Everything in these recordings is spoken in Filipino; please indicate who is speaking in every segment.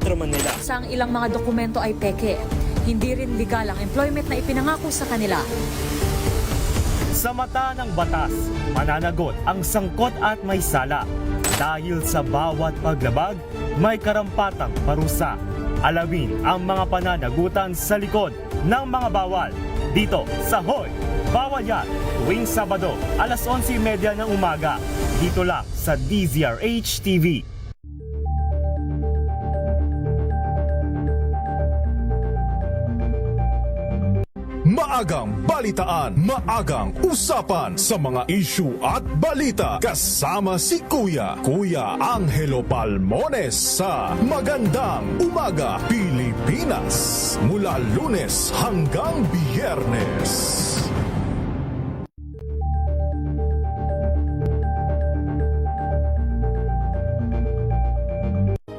Speaker 1: Metro Manila.
Speaker 2: Sa ilang mga dokumento ay peke. Hindi rin legal ang employment na ipinangako sa kanila.
Speaker 3: Sa mata ng batas, mananagot ang sangkot at may sala. Dahil sa bawat paglabag, may karampatang parusa. Alamin ang mga pananagutan sa likod ng mga bawal. Dito sa Hoy! Bawal Yan! Tuwing Sabado, alas 11:30 ng umaga. Dito lang sa DZRH TV.
Speaker 4: Maagang balitaan, maagang usapan sa mga issue at balita. Kasama si Kuya Angelo Palmones sa Magandang Umaga Pilipinas. Mula Lunes hanggang Biyernes.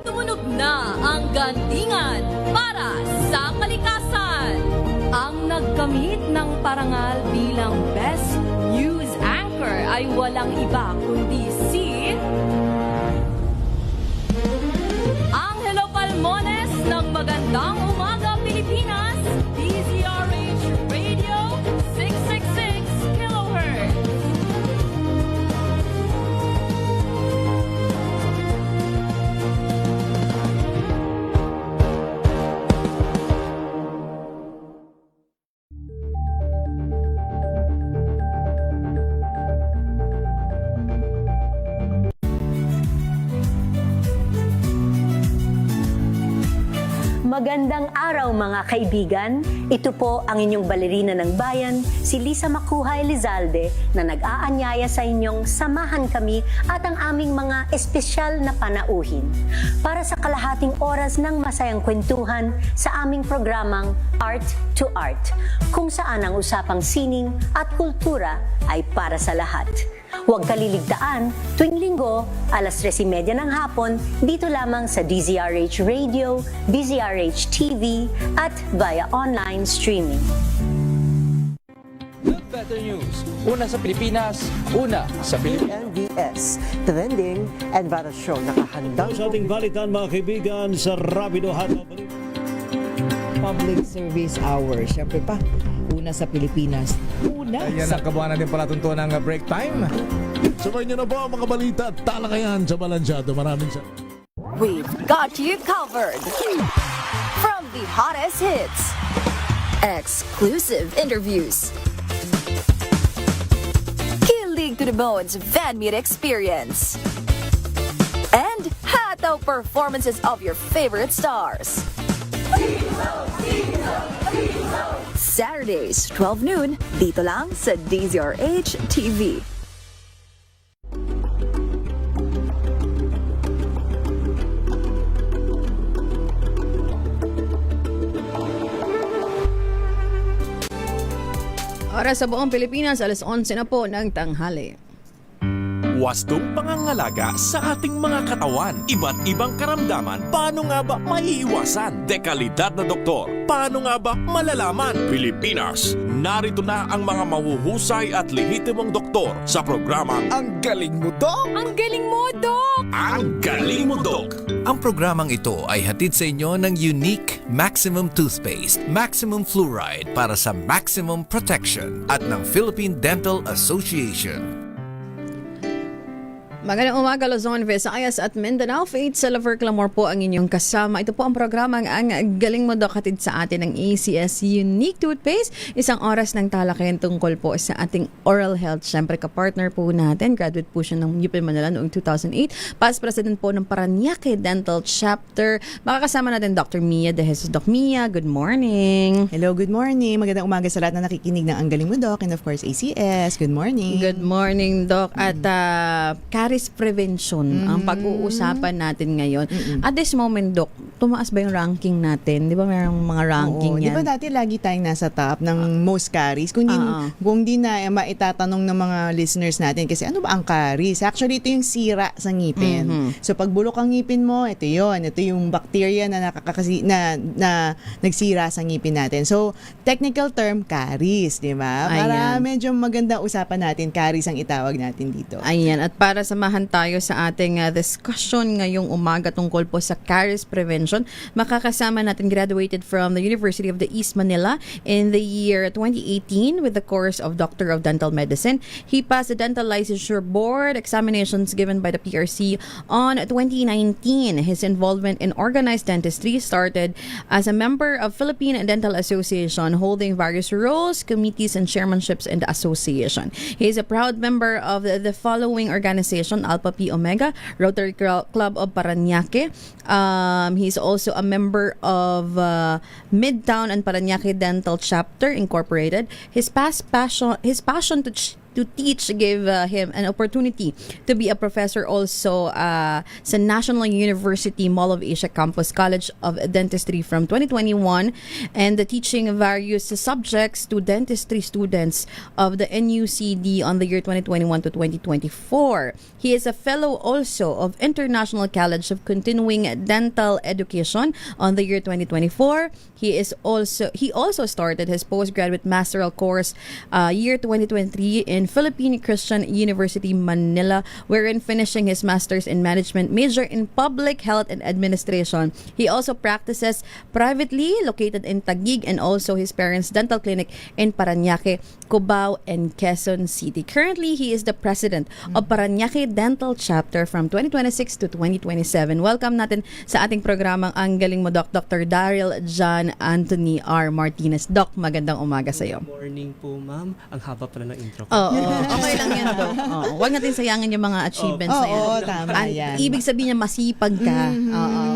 Speaker 5: Tumunog na ang gandingan para sa kalikasan. Ang nagkamit ng parangal bilang Best News Anchor ay walang iba kundi si Angelo Palmones ng Magandang Umaga Pilipinas, DZRH Radio 666 kHz.
Speaker 6: Magandang araw mga kaibigan. Ito po ang inyong balerina ng bayan, si Lisa Makuha Elizalde, na nag-aanyaya sa inyong samahan kami at ang aming mga espesyal na panauhin para sa kalahating oras ng masayang kwentuhan sa aming programang Art to Art, kung saan ang usapang sining at kultura ay para sa lahat. Huwag kaliligtaan, tuwing linggo, alas 3:30 ng hapon, dito lamang sa DZRH Radio, DZRH TV, at via online streaming.
Speaker 7: The Better News. Una sa Pilipinas, una sa Pilipinas.
Speaker 8: NBS, Trending and Viral Show. Nakahandang
Speaker 9: sa ating balitan mga kaibigan sa Rapido Hataw
Speaker 10: Public Service Hour. Siyempre pa, una sa Pilipinas. Una
Speaker 4: Ayan
Speaker 10: sa...
Speaker 4: ang kabuhanan din pala tuntunan ng break time. Sabay nyo na po ang mga balita at talakayan sa Balansyado. Maraming sa...
Speaker 5: We've got you covered. From the hottest hits, exclusive interviews, kilig to the bones fan meet experience, and hataw performances of your favorite stars. Saturdays, 12 noon, dito lang sa DZRH TV.
Speaker 11: Oras sa buong Pilipinas, alas 11 na po ng tanghali.
Speaker 12: Wastong pangangalaga sa ating mga katawan. Iba't ibang karamdaman, paano nga ba maiiwasan? Dekalidad na doktor, paano nga ba malalaman? Pilipinas, narito na ang mga mahuhusay at lehitimong doktor sa programang Ang Galing Mo, Dok!
Speaker 5: Ang galing mo, Dok!
Speaker 12: Ang Galing Mo, Dok!
Speaker 13: Ang programang ito ay hatid sa inyo ng Unique Maximum Toothpaste, Maximum Fluoride para sa maximum protection at ng Philippine Dental Association.
Speaker 11: Magandang umaga, Luzon, Visayas at Mindanao. Faith Silver Clamor po ang inyong kasama. Ito po ang programang Ang Galing Mo, Dok, hatid sa atin ng ACS Unique Toothpaste. Isang oras ng talakayan tungkol po sa ating oral health. Siyempre, kapartner po natin. Graduate po siya ng UP Manila noong 2008. Past President po ng Paranaque Dental Chapter. Makakasama natin Dr. Mia De Jesus. Doc Mia, good morning.
Speaker 10: Hello, good morning. Magandang umaga sa lahat na nakikinig ng Ang Galing Mo, Dok. And of course, ACS. Good morning.
Speaker 11: Good morning, Doc. At caries prevention ang pag-uusapan natin ngayon. At this moment, Doc, tumaas ba yung ranking natin? Di ba mayroong mga ranking yan?
Speaker 10: Di ba dati lagi tayong nasa top ng most caries? Kung di na maitatanong ng mga listeners natin kasi ano ba ang caries? Actually, ito yung sira sa ngipin. So pag bulok ang ngipin mo, ito yon. Ito yung bacteria na na nagsira sa ngipin natin. So technical term, caries, di ba? Para medyo maganda usapan natin, caries ang itawag natin dito.
Speaker 11: Ayan. At para samahan tayo sa ating discussion ngayong umaga tungkol po sa caries prevention, Prevention. Makakasama natin graduated from the University of the East Manila in the year 2018 with the course of Doctor of Dental Medicine. He passed the Dental Licensure Board examinations given by the PRC on 2019. His involvement in organized dentistry started as a member of Philippine Dental Association, holding various roles, committees, and chairmanships in the association. He is a proud member of the following organization: Alpha Pi Omega, Rotary Club of Parañaque. He's also a member of Midtown and Parañaque Dental Chapter Incorporated. His passion to teach gave him an opportunity to be a professor also sa National University Mall of Asia Campus College of Dentistry from 2021, and teaching various subjects to dentistry students of the NUCD on the year 2021 to 2024. He is a fellow also of International College of Continuing Dental Education on the year 2024. He also started his postgraduate masteral course year 2023 in Philippine Christian University, Manila, wherein finishing his master's in management, major in public health and administration. He also practices privately, located in Taguig, and also his parents' dental clinic in Parañaque, Cubao, and Quezon City. Currently, he is the president of Parañaque Dental Chapter from 2026 to 2027. Welcome natin sa ating programang Ang Galing Mo, Doc, Dr. Daryl John Anthony R. Martinez. Doc, magandang umaga sa iyo.
Speaker 1: Good morning po, ma'am. Ang haba pala ng intro ko.
Speaker 11: Okay lang yan, Doc. Huwag natin sayangin yung mga achievements na yan.
Speaker 10: Oo, tama yan.
Speaker 11: Ibig sabihin niya masipag ka.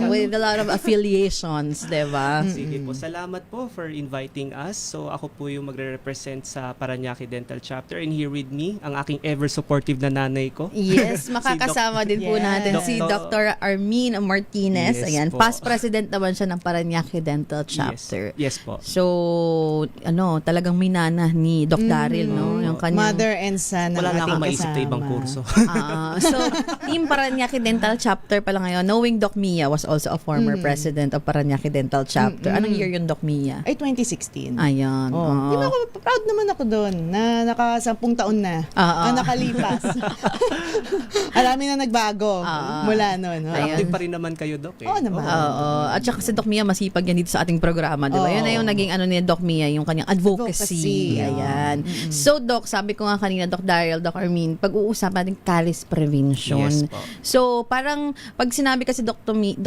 Speaker 11: With a lot of affiliations, diba?
Speaker 1: Sige po. Salamat po for inviting us. So, ako po yung magre-represent sa Parañaque Dental Chapter, and here with me, ang aking ever-supportive na nanay ko.
Speaker 11: Yes, makakasama din po natin si Dr. Armin Martinez.
Speaker 1: Yes,
Speaker 11: Ayan,
Speaker 1: po.
Speaker 11: past president naman siya ng Parañaque Dental Chapter.
Speaker 1: Yes po.
Speaker 11: So, talagang minana ni Doc Daryl, no? Yung kanyang
Speaker 10: Mother and son.
Speaker 1: Wala na
Speaker 10: ating
Speaker 1: akong maisip na
Speaker 10: kasama.
Speaker 1: ibang kurso.
Speaker 11: So, Team Parañaque Dental Chapter pala ngayon. Knowing Doc Mia was also a former president of Parañaque Dental Chapter. Anong year yung Doc Mia?
Speaker 10: Ay, 2016.
Speaker 11: Ayan.
Speaker 10: Di ba ako, proud naman ako doon na naka-10 taon na. Nakalipas. Alami na nagbago mula noon.
Speaker 1: Active pa rin naman kayo, Doc.
Speaker 10: Oo naman.
Speaker 11: At saka si Doc Mia masipag yan dito sa ating programa, di ba? Yun na yung naging ni Doc Mia, yung kanyang advocacy. Ayan. So, Doc, sabi ko nga kanina, Doc Daryl, Doc Armin, pag-uusapan natin caries prevention.
Speaker 1: Yes po.
Speaker 11: So, parang pag sinabi kasi Doc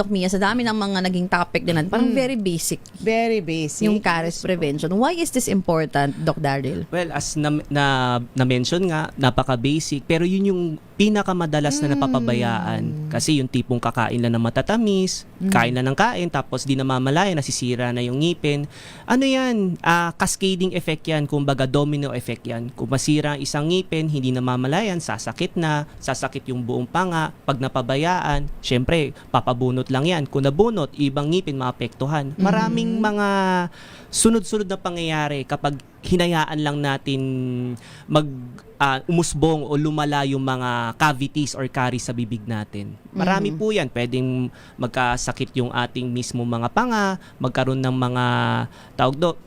Speaker 11: Mia, sa dami ng mga naging topic din natin, parang very basic.
Speaker 10: Very basic.
Speaker 11: Yung caries prevention. Why is this important, Doc Daryl?
Speaker 1: Well, as na-mention nga, napaka-basic, pero yun yung pinakamadalas na napapabayaan. Kasi yung tipong kakain lang ng matatamis, kain lang ng kain, tapos di namamalayan, nasisira na yung ngipin. Ano yan? Cascading effect yan, kumbaga domino effect yan. Kung masira ang isang ngipin, hindi namamalayan, sasakit yung buong panga. Pag napabayaan, syempre, papabunot lang yan. Kung nabunot, ibang ngipin maapektuhan. Maraming mga sunod-sunod na pangyayari kapag hinayaan lang natin umusbong o lumala yung mga cavities or caries sa bibig natin. Marami po yan. Pwedeng magkasakit yung ating mismo mga panga, magkaroon ng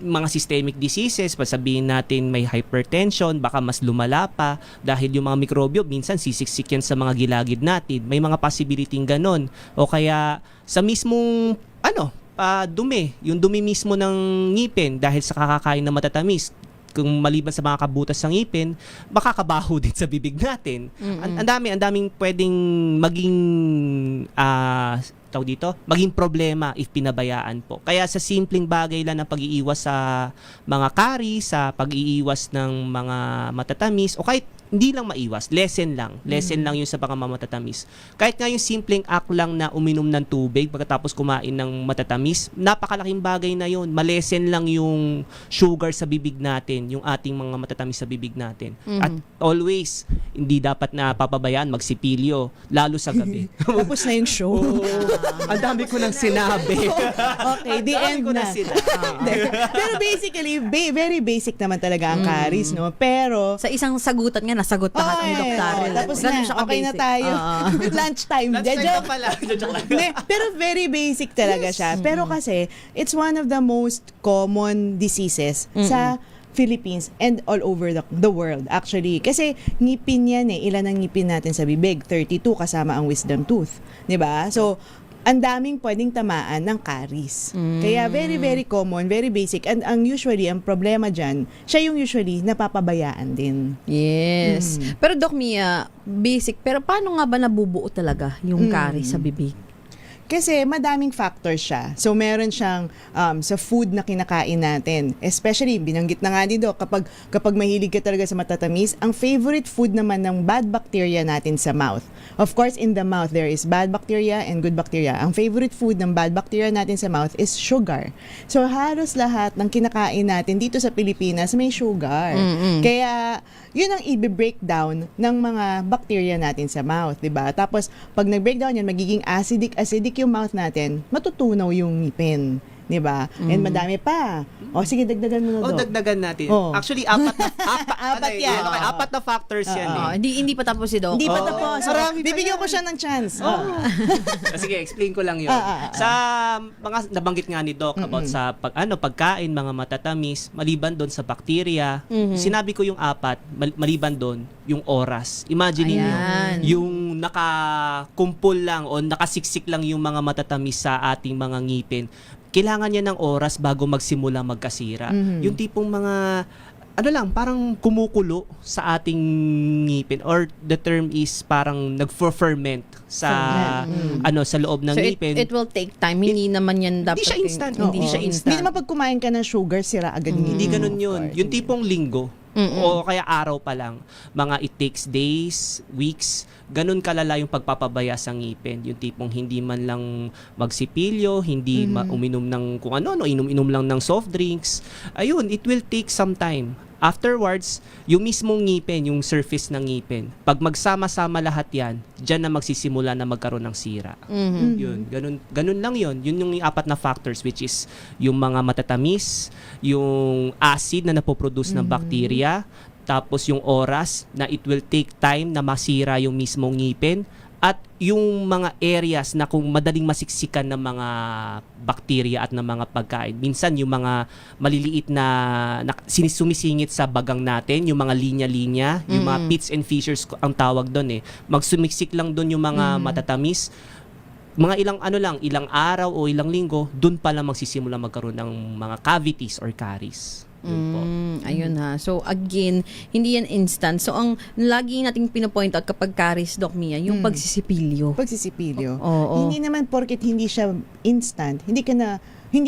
Speaker 1: mga systemic diseases, pasabihin natin may hypertension, baka mas lumala pa dahil yung mga mikrobyo minsan sisiksik yan sa mga gilagid natin. May mga possibility ganon. O kaya sa mismong dumi, yung dumi mismo ng ngipin dahil sa kakakain ng matatamis. Kung maliban sa mga kabutas ng ngipin, makakabaho din sa bibig natin. Ang daming pwedeng maging maging problema if pinabayaan po. Kaya sa simpleng bagay lang ng pag-iiwas sa mga caries, sa pag-iiwas ng mga matatamis, o kahit hindi lang maiwas, lesson lang yun sa mga matatamis. Kahit nga yung simpleng act lang na uminom ng tubig pagkatapos kumain ng matatamis, napakalaking bagay na yun. Malesen lang yung sugar sa bibig natin, yung ating mga matatamis sa bibig natin. At always, hindi dapat na papabayaan magsipilyo, lalo sa gabi.
Speaker 10: Tapos na yung show.
Speaker 1: Ang dami ko nang sinabi.
Speaker 10: Okay, the end na. Pero basically, very basic naman talaga ang caries, no? Pero
Speaker 11: sa isang sagutan nga, nasagot lahat ng Doc Daryl.
Speaker 10: Tapos na, okay na tayo. Lunchtime.
Speaker 1: Lunchtime pala.
Speaker 10: Pero very basic talaga siya. Pero kasi, it's one of the most common diseases sa Philippines and all over the world actually. Kasi ngipin yan Ilan ang ngipin natin sa bibig? 32 kasama ang wisdom tooth. 'Di ba? So, ang daming pwedeng tamaan ng caries. Kaya very, very common, very basic. And ang problema dyan, siya yung usually napapabayaan din.
Speaker 11: Yes. Pero Doc Mia, basic, pero paano nga ba nabubuo talaga yung caries sa bibig?
Speaker 10: Kasi madaming factors siya. So meron siyang sa food na kinakain natin. Especially, binanggit na nga dito, kapag mahilig ka talaga sa matatamis, ang favorite food naman ng bad bacteria natin sa mouth. Of course, in the mouth, there is bad bacteria and good bacteria. Ang favorite food ng bad bacteria natin sa mouth is sugar. So halos lahat ng kinakain natin dito sa Pilipinas may sugar. Kaya yun ang i-breakdown ng mga bacteria natin sa mouth, 'di ba? Tapos pag nag-breakdown yan, magiging acidic yung mouth natin, matutunaw yung ngipin. 'Di ba? And madami pa. O sige, dagdagan mo na
Speaker 1: O,
Speaker 10: Doc.
Speaker 1: dagdagan natin.
Speaker 10: Oh.
Speaker 1: Actually, apat
Speaker 10: yan.
Speaker 1: Apat na factors yan eh.
Speaker 11: Hindi pa tapos si Doc.
Speaker 10: Hindi pa tapos. So,
Speaker 1: Marami pa
Speaker 10: bibigyan
Speaker 1: yan.
Speaker 10: ko siya ng chance.
Speaker 1: Sige, explain ko lang yun. Sa mga nabanggit nga ni Doc about sa pagkain, mga matatamis, maliban doon sa bacteria, sinabi ko yung apat, maliban doon, yung oras. Imagine niyo yung nakakumpul lang o nakasiksik lang yung mga matatamis sa ating mga ngipin. Kailangan niya ng oras bago magsimula magkasira. Yung tipong mga parang kumukulo sa ating ngipin, or the term is parang nag-ferment sa sa loob ng
Speaker 11: So
Speaker 1: ngipin.
Speaker 11: it will take time. Hindi naman yan dapat.
Speaker 1: Hindi siya instant.
Speaker 11: Hindi siya instant.
Speaker 10: Hindi naman pag kumain ka ng sugar, sira agad yung
Speaker 1: Hindi ganun yun. Yung tipong linggo o kaya araw pa lang. Mga it takes days, weeks, ganun kalala yung pagpapabaya sa ngipin. Yung tipong hindi man lang magsipilyo, hindi uminom ng kung ano, inom-inom lang ng soft drinks. Ayun, it will take some time. Afterwards, yung mismong ngipin, yung surface ng ngipin, pag magsama-sama lahat yan, dyan na magsisimula na magkaroon ng sira. Yun, ganun lang yun. Yun yung apat na factors, which is yung mga matatamis, yung acid na napoproduce ng bacteria, tapos yung oras na it will take time na masira yung mismong ngipin, at yung mga areas na kung madaling masiksikan ng mga bacteria at ng mga pagkain. Minsan yung mga maliliit na sumisingit sa bagang natin, yung mga linya-linya, yung mga pits and fissures ang tawag doon eh. Magsumiksik lang doon yung mga matatamis. Mga ilang araw o ilang linggo, doon pa lang magsisimula magkaroon ng mga cavities or caries.
Speaker 11: Ayun ha. So again, hindi yan instant. So ang lagi nating pinapoint out kapag caries, Doc Mia, yung pagsisipilyo.
Speaker 10: Pagsisipilyo.
Speaker 11: Oo.
Speaker 10: Hindi naman porket hindi siya instant, hindi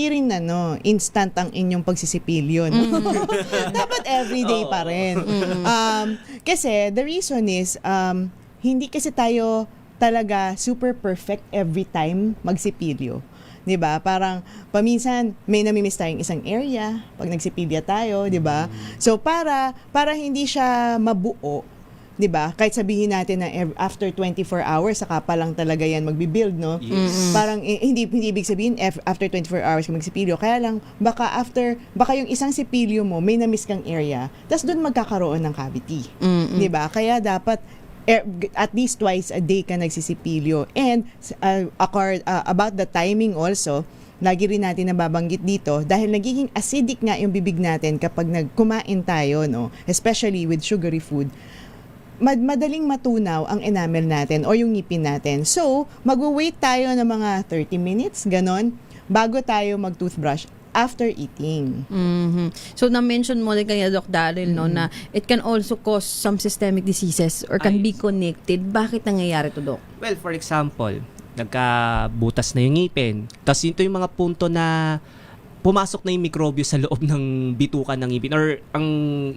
Speaker 10: rin instant ang inyong pagsisipilyo. No? Dapat everyday pa rin. Kasi the reason is, hindi kasi tayo talaga super perfect every time magsipilyo. 'Di ba? Parang paminsan may namimiss tayong isang area pag nagsipilya tayo, 'di ba? So para hindi siya mabuo, 'di ba? Kahit sabihin natin na after 24 hours saka pa lang talaga 'yan magbi-build, no?
Speaker 1: Yes.
Speaker 10: Parang hindi ibig sabihin after 24 hours ka magsipilyo, kaya lang baka yung isang sipilyo mo may namiss kang area, tas doon magkakaroon ng cavity. 'Di ba? Kaya dapat at least twice a day ka nagsisipilyo. And about the timing also, lagi rin natin nababanggit dito dahil nagiging acidic nga yung bibig natin kapag nagkumain tayo, no? Especially with sugary food. Madaling matunaw ang enamel natin o yung ngipin natin. So, mag-wait tayo ng mga 30 minutes, ganon, bago tayo mag-toothbrush after eating.
Speaker 11: So na-mention mo din kaya Doc Daryl na it can also cause some systemic diseases or can be connected. Bakit nangyayari to, Doc?
Speaker 1: Well, for example, nagkabutas na yung ngipin. Tapos ito yung mga punto na pumasok na yung mikrobyo sa loob ng bitukan ng ngipin, or ang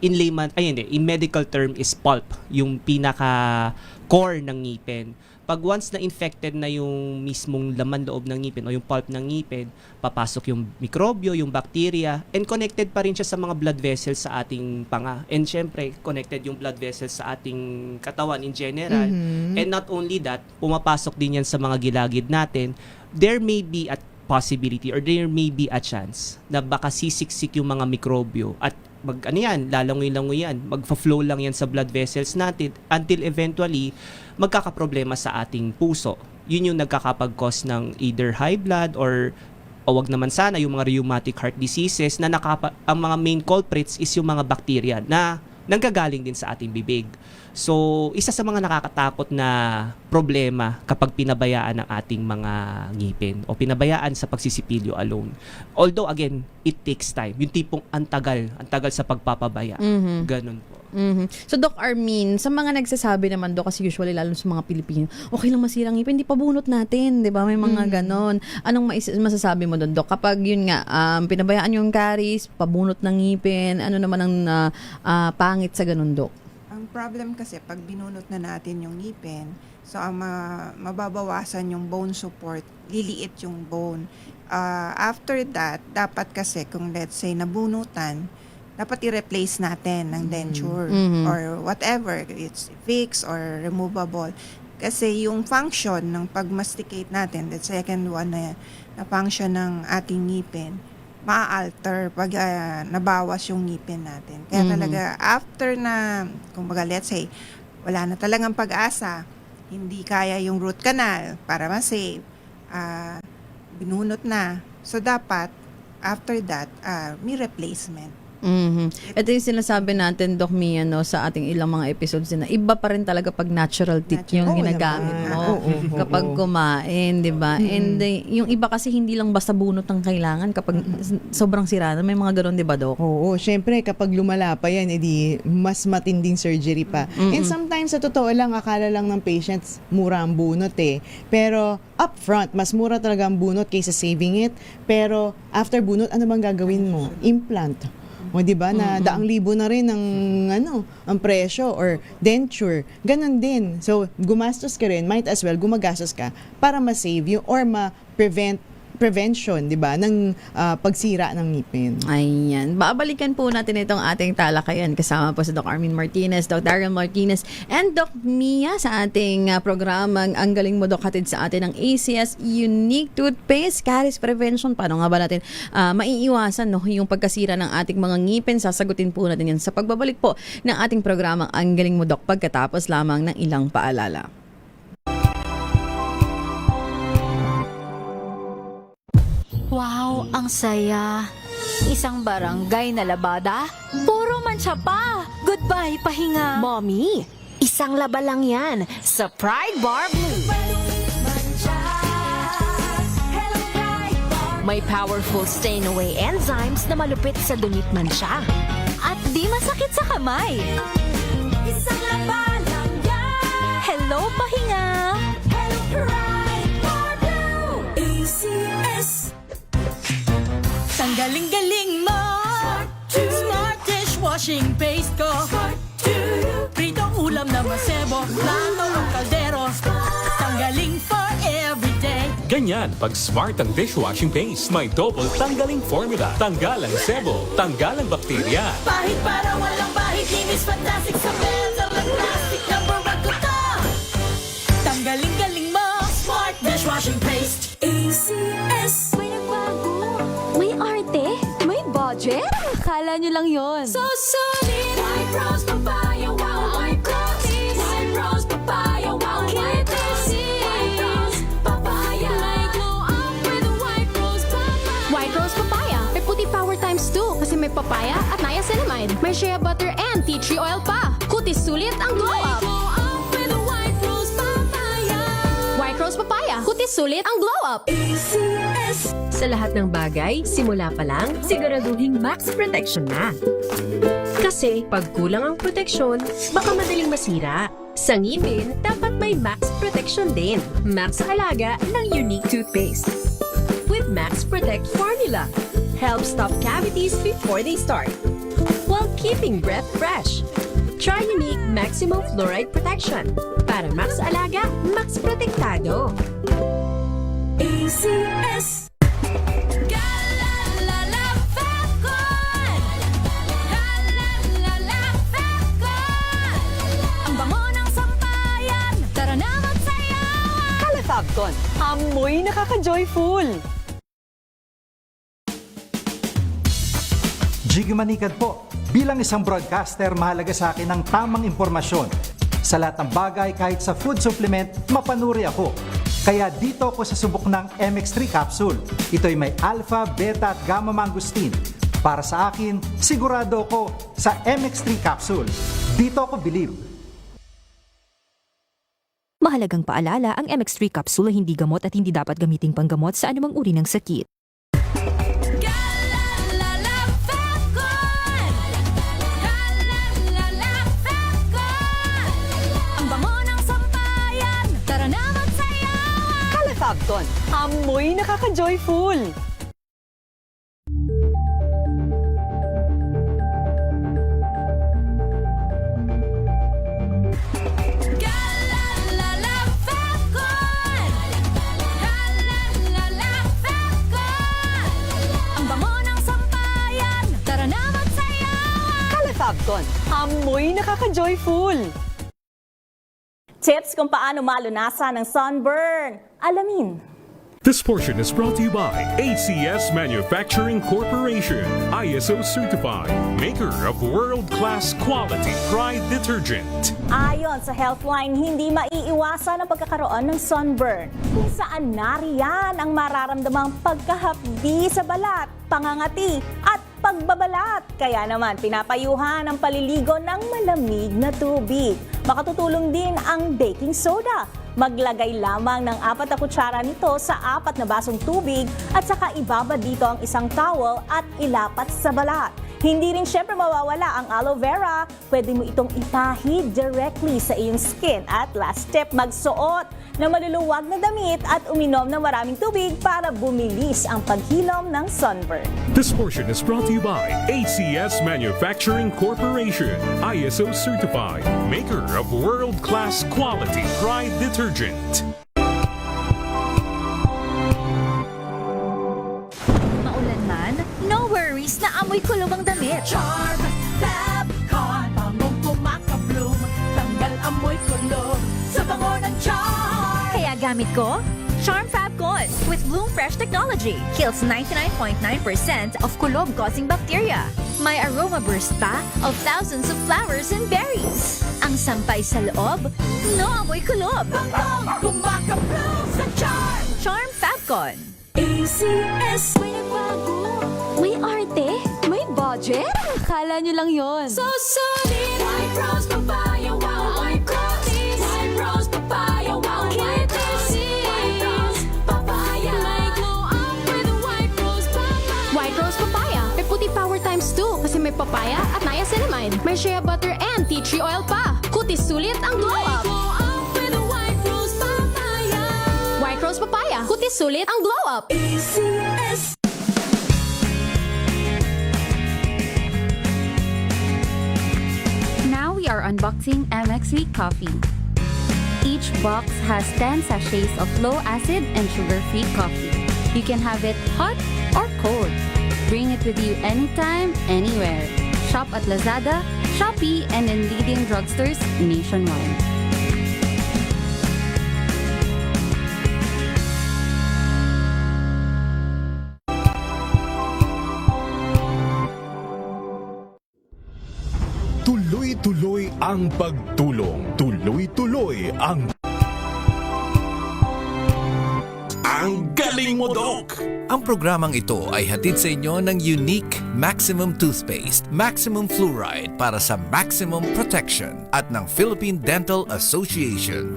Speaker 1: in medical term is pulp, yung pinaka core ng ngipin. Pag once na infected na yung mismong laman loob ng ngipin o yung pulp ng ngipin, papasok yung mikrobyo, yung bacteria, and connected pa rin siya sa mga blood vessels sa ating panga. And syempre, connected yung blood vessels sa ating katawan in general. And not only that, pumapasok din yan sa mga gilagid natin. There may be a possibility or there may be a chance na baka sisiksik yung mga mikrobyo at lalangoy-langoy yan, magfa-flow lang yan sa blood vessels natin until eventually magkakaproblema sa ating puso. Yun yung nagkakapag-cause ng either high blood or wag naman sana yung mga rheumatic heart diseases na ang mga main culprits is yung mga bacteria na nanggagaling din sa ating bibig. So, isa sa mga nakakatakot na problema kapag pinabayaan ng ating mga ngipin o pinabayaan sa pagsisipilyo alone. Although, again, it takes time. Yung tipong antagal sa pagpapabaya. Ganun po.
Speaker 11: So, Doc Armin, sa mga nagsasabi naman, Doc, kasi usually lalo sa mga Pilipino, okay lang masirang ngipin, hindi pa bunot natin, di ba? May mga ganon. Anong masasabi mo doon, Doc? Kapag yun nga, pinabayaan yung caries, pabunot ng ngipin, ano naman ang pangit sa ganon, Doc?
Speaker 14: Ang problem kasi, pag binunot na natin yung ngipin, so ang mababawasan yung bone support, liliit yung bone. After that, dapat kasi kung let's say nabunutan, dapat i-replace natin ng denture or whatever, it's fixed or removable. Kasi yung function ng pag-masticate natin, the second one na function ng ating ngipin, ma-alter pag nabawas yung ngipin natin. Kaya talaga, after na, kumbaga let's say, wala na talagang pag-asa, hindi kaya yung root canal para ma-save, binunot na. So, dapat, after that, may replacement.
Speaker 11: Ito yung sinasabi natin, Doc Mia, no, sa ating ilang mga episodes na iba pa rin talaga pag natural teeth yung ginagamit mo kapag kumain, di ba? And yung iba kasi hindi lang basta bunot ang kailangan kapag sobrang sira na. May mga ganun, di ba, Doc?
Speaker 10: Oo, syempre kapag lumala pa yan, edi mas matinding surgery pa. And sometimes sa totoo lang, akala lang ng patients mura ang bunot eh. Pero upfront, mas mura talaga ang bunot kaysa saving it. Pero after bunot, ano bang gagawin mo? Implant. O di ba na daang libo na rin ang presyo or denture. Ganon din. So gumastos ka rin, might as well gumagastos ka para ma-save you or prevention, di ba, ng pagsira ng ngipin.
Speaker 11: Ayan. Babalikan po natin itong ating talakayan. Kasama po si Doc Armin Martinez, Doc Daryl Martinez, and Doc Mia sa ating programang Ang Galing Mo, Doc, hatid sa atin ng ACS Unique Toothpaste, Caries Prevention. Paano nga ba natin maiiwasan yung pagkasira ng ating mga ngipin? Sasagutin po natin yan sa pagbabalik po ng ating programang Ang Galing Mo, Doc, pagkatapos lamang ng ilang paalala.
Speaker 15: Wow, ang saya. Isang barangay na labada, puro mancha pa. Goodbye, pahinga.
Speaker 16: Mommy, isang laba lang yan sa Pride Bar Blue. May powerful stain-away enzymes na malupit sa dunit mansya.
Speaker 15: At di masakit sa kamay. Isang laba lang yan. Hello, pahinga. Hello, Pride Bar Blue. ACS.
Speaker 17: Tanggaling-galing mo, Smart dishwashing paste ko. Pritong ulam na masebo, plato o kaldero. Tanggaling for everyday.
Speaker 18: Ganyan pag Smart ang dishwashing paste. May double tanggaling formula. Tanggal ang sebo, tanggal ang bakterya.
Speaker 17: Pahit para walang bahid, linis fantastic sa bells. Ang plastic number 1 ko to. Tanggaling-galing mo, Smart dishwashing paste. ACS.
Speaker 15: May nagbago. May arte. May budget. Akala nyo lang yon.
Speaker 17: So solid. White Rose Papaya, wow, White Rose. White Rose Papaya, wow, White Rose. White Rose Papaya.
Speaker 15: May glow up with White Rose Papaya.
Speaker 19: White Rose Papaya. May puti power times 2 kasi may papaya at niacinamide. May shea butter and tea tree oil pa. Kutis sulit ang glow up.
Speaker 17: Glow up with White Rose Papaya.
Speaker 19: White Rose Papaya. Kutis sulit ang glow up.
Speaker 17: ACS.
Speaker 16: Sa lahat ng bagay, simula pa lang, siguraduhing max protection na. Kasi pag kulang ang proteksyon, baka madaling masira. Sa ngipin, dapat may max protection din. Max Alaga ng Unique Toothpaste. With Max Protect Formula. Helps stop cavities before they start. While keeping breath fresh. Try Unique Maximum Fluoride Protection. Para Max Alaga, Max Protektado.
Speaker 17: ACS.
Speaker 20: Fabcon, amoy nakaka-joyful!
Speaker 21: Jiggy Manikad po. Bilang isang broadcaster, mahalaga sa akin ang tamang impormasyon. Sa lahat ng bagay, kahit sa food supplement, mapanuri ako. Kaya dito ako sa subok ng MX3 capsule. Ito'y may alpha, beta at gamma mangosteen. Para sa akin, sigurado ako sa MX3 capsule. Dito ako believe.
Speaker 2: Mahalagang paalala, ang MX3 capsule ay hindi gamot at hindi dapat gamiting panggamot sa anumang uri ng sakit.
Speaker 5: Ang bango ng sampayan, tara na magsayawan!
Speaker 20: Calefabcon, amoy nakaka-joyful.
Speaker 5: Ang bango ng sampayan, tara na magsayawan!
Speaker 20: Calefabcon, amoy nakaka-joyful.
Speaker 22: Tips kung paano malunasan ng sunburn. Alamin.
Speaker 18: This portion is brought to you by ACS Manufacturing Corporation, ISO certified, maker of world-class quality Pride detergent.
Speaker 22: Ayon sa Healthline, hindi maiiwasan ang pagkakaroon ng sunburn. Kung saan nariyan ang mararamdamang pagkahapdi sa balat, pangangati, at pagbabalat. Kaya naman, pinapayuhan ang paliligo ng malamig na tubig. Makatutulong din ang baking soda. Maglagay lamang ng 4 na kutsara nito sa 4 na basong tubig at saka ibaba dito ang isang towel at ilapat sa balat. Hindi rin syempre mawawala ang aloe vera. Pwede mo itong itahid directly sa iyong skin. At last step, magsuot na maluluwag na damit at uminom ng maraming tubig para bumilis ang paghilom ng sunburn.
Speaker 18: This portion is brought to you by ACS Manufacturing Corporation, ISO certified, maker of world-class quality Pride detergent.
Speaker 23: Maulan man, no worries na amoy kulob ang damit.
Speaker 17: Charm Fabcon, bangong kumakabloom, tanggal amoy kulob sa bango ng charm.
Speaker 23: Kaya gamit ko, Charm Fabcon with Bloom Fresh technology. Kills 99.9% of kulob-causing bacteria. May aroma burst pa of thousands of flowers and berries. Ang sampay sa loob, no amoy kulob.
Speaker 17: Bangong kumakabloom sa charm.
Speaker 23: Charm Fabcon.
Speaker 15: ACS. May nagbago. May arte. May budget. Akala nyo lang yon.
Speaker 17: So solid. White Rose Papaya, wow, White Rose. White Rose Papaya, wow, White Rose. White Rose Papaya.
Speaker 19: May glow up with White Rose Papaya. White Rose Papaya. May puti power times 2 kasi may papaya at niacinamide. May shea butter and tea tree oil pa. Kutis sulit ang glow up.
Speaker 17: Glow up with White Rose Papaya.
Speaker 19: White Rose Papaya. Kutis sulit ang glow up.
Speaker 17: ACS.
Speaker 24: Now we are unboxing MX3 coffee. Each box has 10 sachets of low acid and sugar-free coffee. You can have it hot or cold. Bring it with you anytime, anywhere. Shop at Lazada, Shopee, and in leading drugstores nationwide.
Speaker 12: Tuloy-tuloy ang pagtulong. Tuloy-tuloy ang galing mo, Doc!
Speaker 13: Ang programang ito ay hatid sa inyo ng Unique Maximum Toothpaste, Maximum Fluoride para sa maximum protection at ng Philippine Dental Association.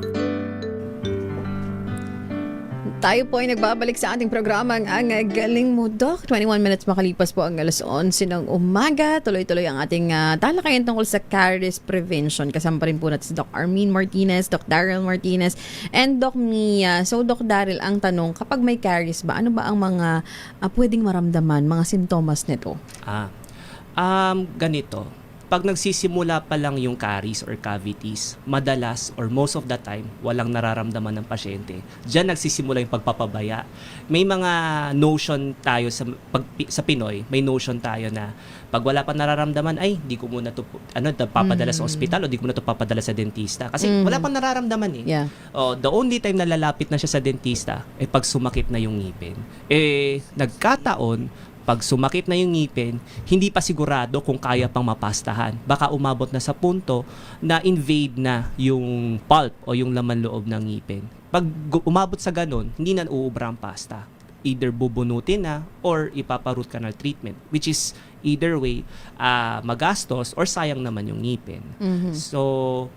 Speaker 11: Tayo po ay nagbabalik sa ating programang Ang Galing Mo, Doc. 21 minutes makalipas po ang alas 11 ng umaga. Tuloy-tuloy ang ating talakayan tungkol sa caries prevention. Kasama pa rin po natin si Doc Armin Martinez, Doc Daryl Martinez, and Doc Mia. So, Doc Daryl, ang tanong, kapag may caries ba, ano ba ang mga pwedeng maramdaman, mga sintomas nito?
Speaker 1: Ganito. Pag nagsisimula pa lang yung caries or cavities, madalas or most of the time, walang nararamdaman ng pasyente. Diyan nagsisimula yung pagpapabaya. May mga notion tayo sa Pinoy, may notion tayo na pag wala pa nararamdaman, ay, di ko muna to papadala sa ospital o di ko muna to papadala sa dentista. Kasi wala pang nararamdaman eh.
Speaker 11: Yeah.
Speaker 1: The only time na lalapit na siya sa dentista ay pag sumakit na yung ngipin. Nagkataon, pag sumakit na yung ngipin, hindi pa sigurado kung kaya pang mapastahan. Baka umabot na sa punto na invade na yung pulp o yung laman loob ng ngipin. Pag umabot sa ganun, hindi na uubra ang pasta. Either bubunutin na or ipapa-root canal treatment, which is either way magastos or sayang naman yung ngipin.
Speaker 11: Mm-hmm.
Speaker 1: So,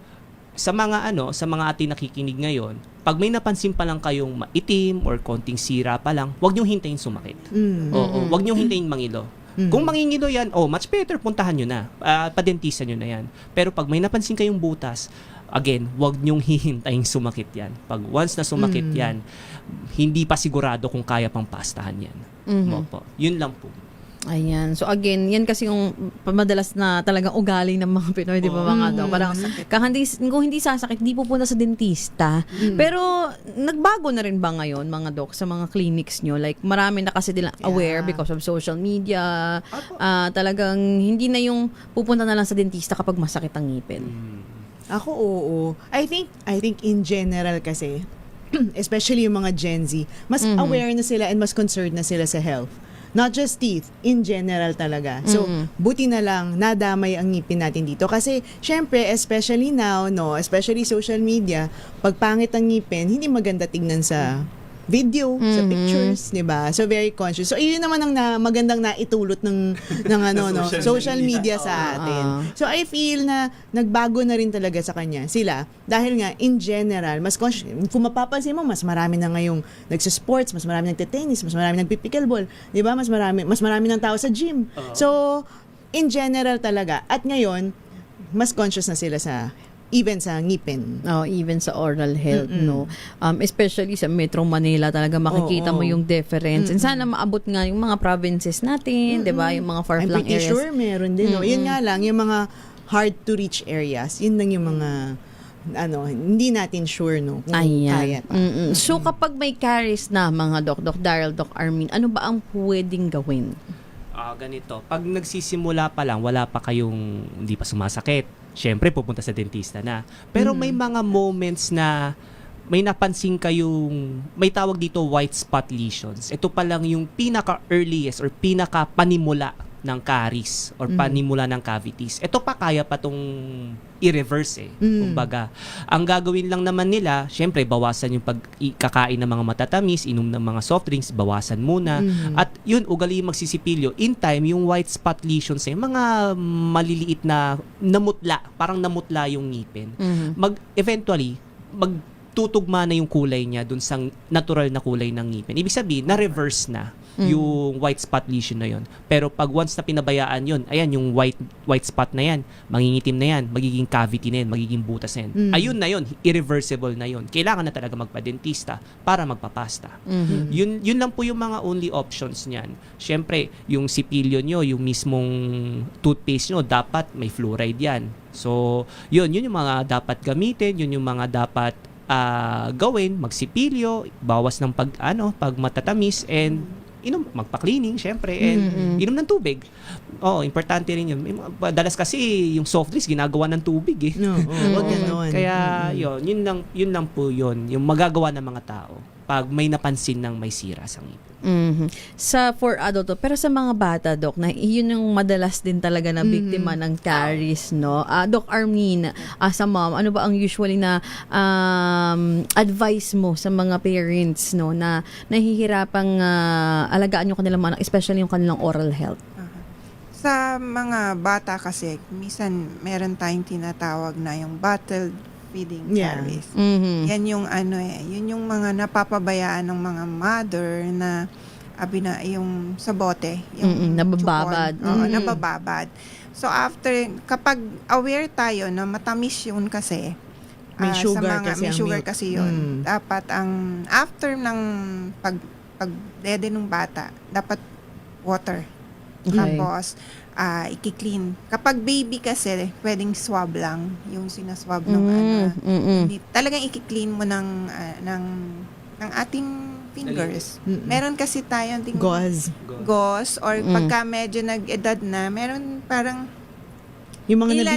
Speaker 1: sa mga ating nakikinig ngayon, pag may napansin pa lang kayong maitim or konting sira pa lang, huwag niyong hintayin sumakit. Oo, huwag niyong hintayin mangilo. Kung mangingilo yan, much better, puntahan nyo na. Padentista nyo na yan. Pero pag may napansin kayong butas, again, huwag niyong hihintayin sumakit yan. Pag once na sumakit yan, hindi pa sigurado kung kaya pang pastahan yan. Opo. Yun lang po.
Speaker 11: Ayan. So again, yan kasi yung madalas na talagang ugali ng mga Pinoy, di ba mga Dok? Parang kung hindi sasakit, di pupunta sa dentista. Pero nagbago na rin ba ngayon mga Dok sa mga clinics nyo? Like marami na kasi nila aware because of social media. Talagang hindi na yung pupunta na lang sa dentista kapag masakit ang ngipin.
Speaker 10: Ako, oo. I think in general kasi, especially yung mga Gen Z, mas aware na sila and mas concerned na sila sa health. Not just teeth, in general talaga. So, buti na lang nadamay ang ngipin natin dito. Kasi, syempre, especially now, especially social media, pag pangit ang ngipin, hindi maganda tignan sa video, sa pictures, di ba? So, very conscious. So, yun naman ang magandang naitulot ng social media sa atin. So, I feel na nagbago na rin talaga sa kanya. Sila, dahil nga, in general, mas conscious. Kung mapapansin mo, mas marami na ngayong nagsisports, mas marami nagte-tennis, mas marami nagpipickleball, di ba? Mas marami ng tao sa gym. So, in general talaga. At ngayon, mas conscious na sila even sa ngipin.
Speaker 11: Even sa oral health, no? Especially sa Metro Manila, talaga makikita mo yung difference. And sana maabot nga yung mga provinces natin, di ba? Yung mga far-flung areas.
Speaker 10: I'm pretty sure meron din. Yun nga lang, yung mga hard-to-reach areas, yun lang yung mga hindi natin sure, kung kaya pa.
Speaker 11: So, kapag may caries na, mga Doc Daryl, Doc Armin, ano ba ang pwedeng gawin?
Speaker 1: Ganito, pag nagsisimula pa lang, wala pa kayong hindi pa sumasakit, syempre pupunta sa dentista na. Pero may mga moments na may napansin kayong, may tawag dito white spot lesions. Ito pa lang yung pinaka-earliest or pinaka-panimula ng caries or panimula ng cavities. Ito pa kaya pa tong i-reverse kumbaga. Ang gagawin lang naman nila, syempre bawasan yung pagkakain ng mga matatamis, inom ng mga soft drinks, bawasan muna. At yun, ugali magsisipilyo. In time, yung white spot lesions yung mga maliliit na namutla, parang namutla yung ngipin. Eventually, magtutugma na yung kulay niya dun sa natural na kulay ng ngipin. Ibig sabihin, na-reverse na yung white spot lesion na yon. Pero pag once na pinabayaan yon, ayan, yung white spot na yan, mangingitim na yan, magiging cavity na yan, magiging butas na yan. Ayun na yon, irreversible na yon. Kailangan na talaga magpa-dentista para magpapasta. Yun lang po yung mga only options niyan. Syempre, yung sipilyo nyo, yung mismong toothpaste nyo, dapat may fluoride yan. So, yun yung mga dapat gamitin, yun yung mga dapat gawin, magsipilyo, bawas ng pag matatamis, and magpa-cleaning, syempre, and inom ng tubig. Importante rin yun. Dalas kasi yung soft drinks ginagawa ng tubig Kaya yun lang po yun, yung magagawa ng mga tao pag may napansin ng may sira sa ngipin.
Speaker 11: For adult, pero sa mga bata, Doc, na yun yung madalas din talaga na biktima ng caries, no? Doc Armin, as a mom, ano ba ang usually na advice mo sa mga parents, no, na nahihirapang alagaan yung kanilang mga, especially yung kanilang oral health?
Speaker 14: Sa mga bata kasi, minsan meron tayong tinatawag na yung bottled feeding caries. Yan yung yun yung mga napapabayaan ng mga mother na yung sa bote, yung
Speaker 11: nabababad.
Speaker 14: Nabababad. So kapag aware tayo na matamis yun kasi,
Speaker 10: may sugar
Speaker 14: kasi yun. Dapat ang after ng pag-dede ng bata, dapat water. Tapos i-clean. Kapag baby kasi, pwedeng swab lang. Yung sinaswab ng talagang i-clean mo ng ating fingers. Meron kasi tayong gauze or pagka medyo nag-edad na, meron parang
Speaker 10: yung mga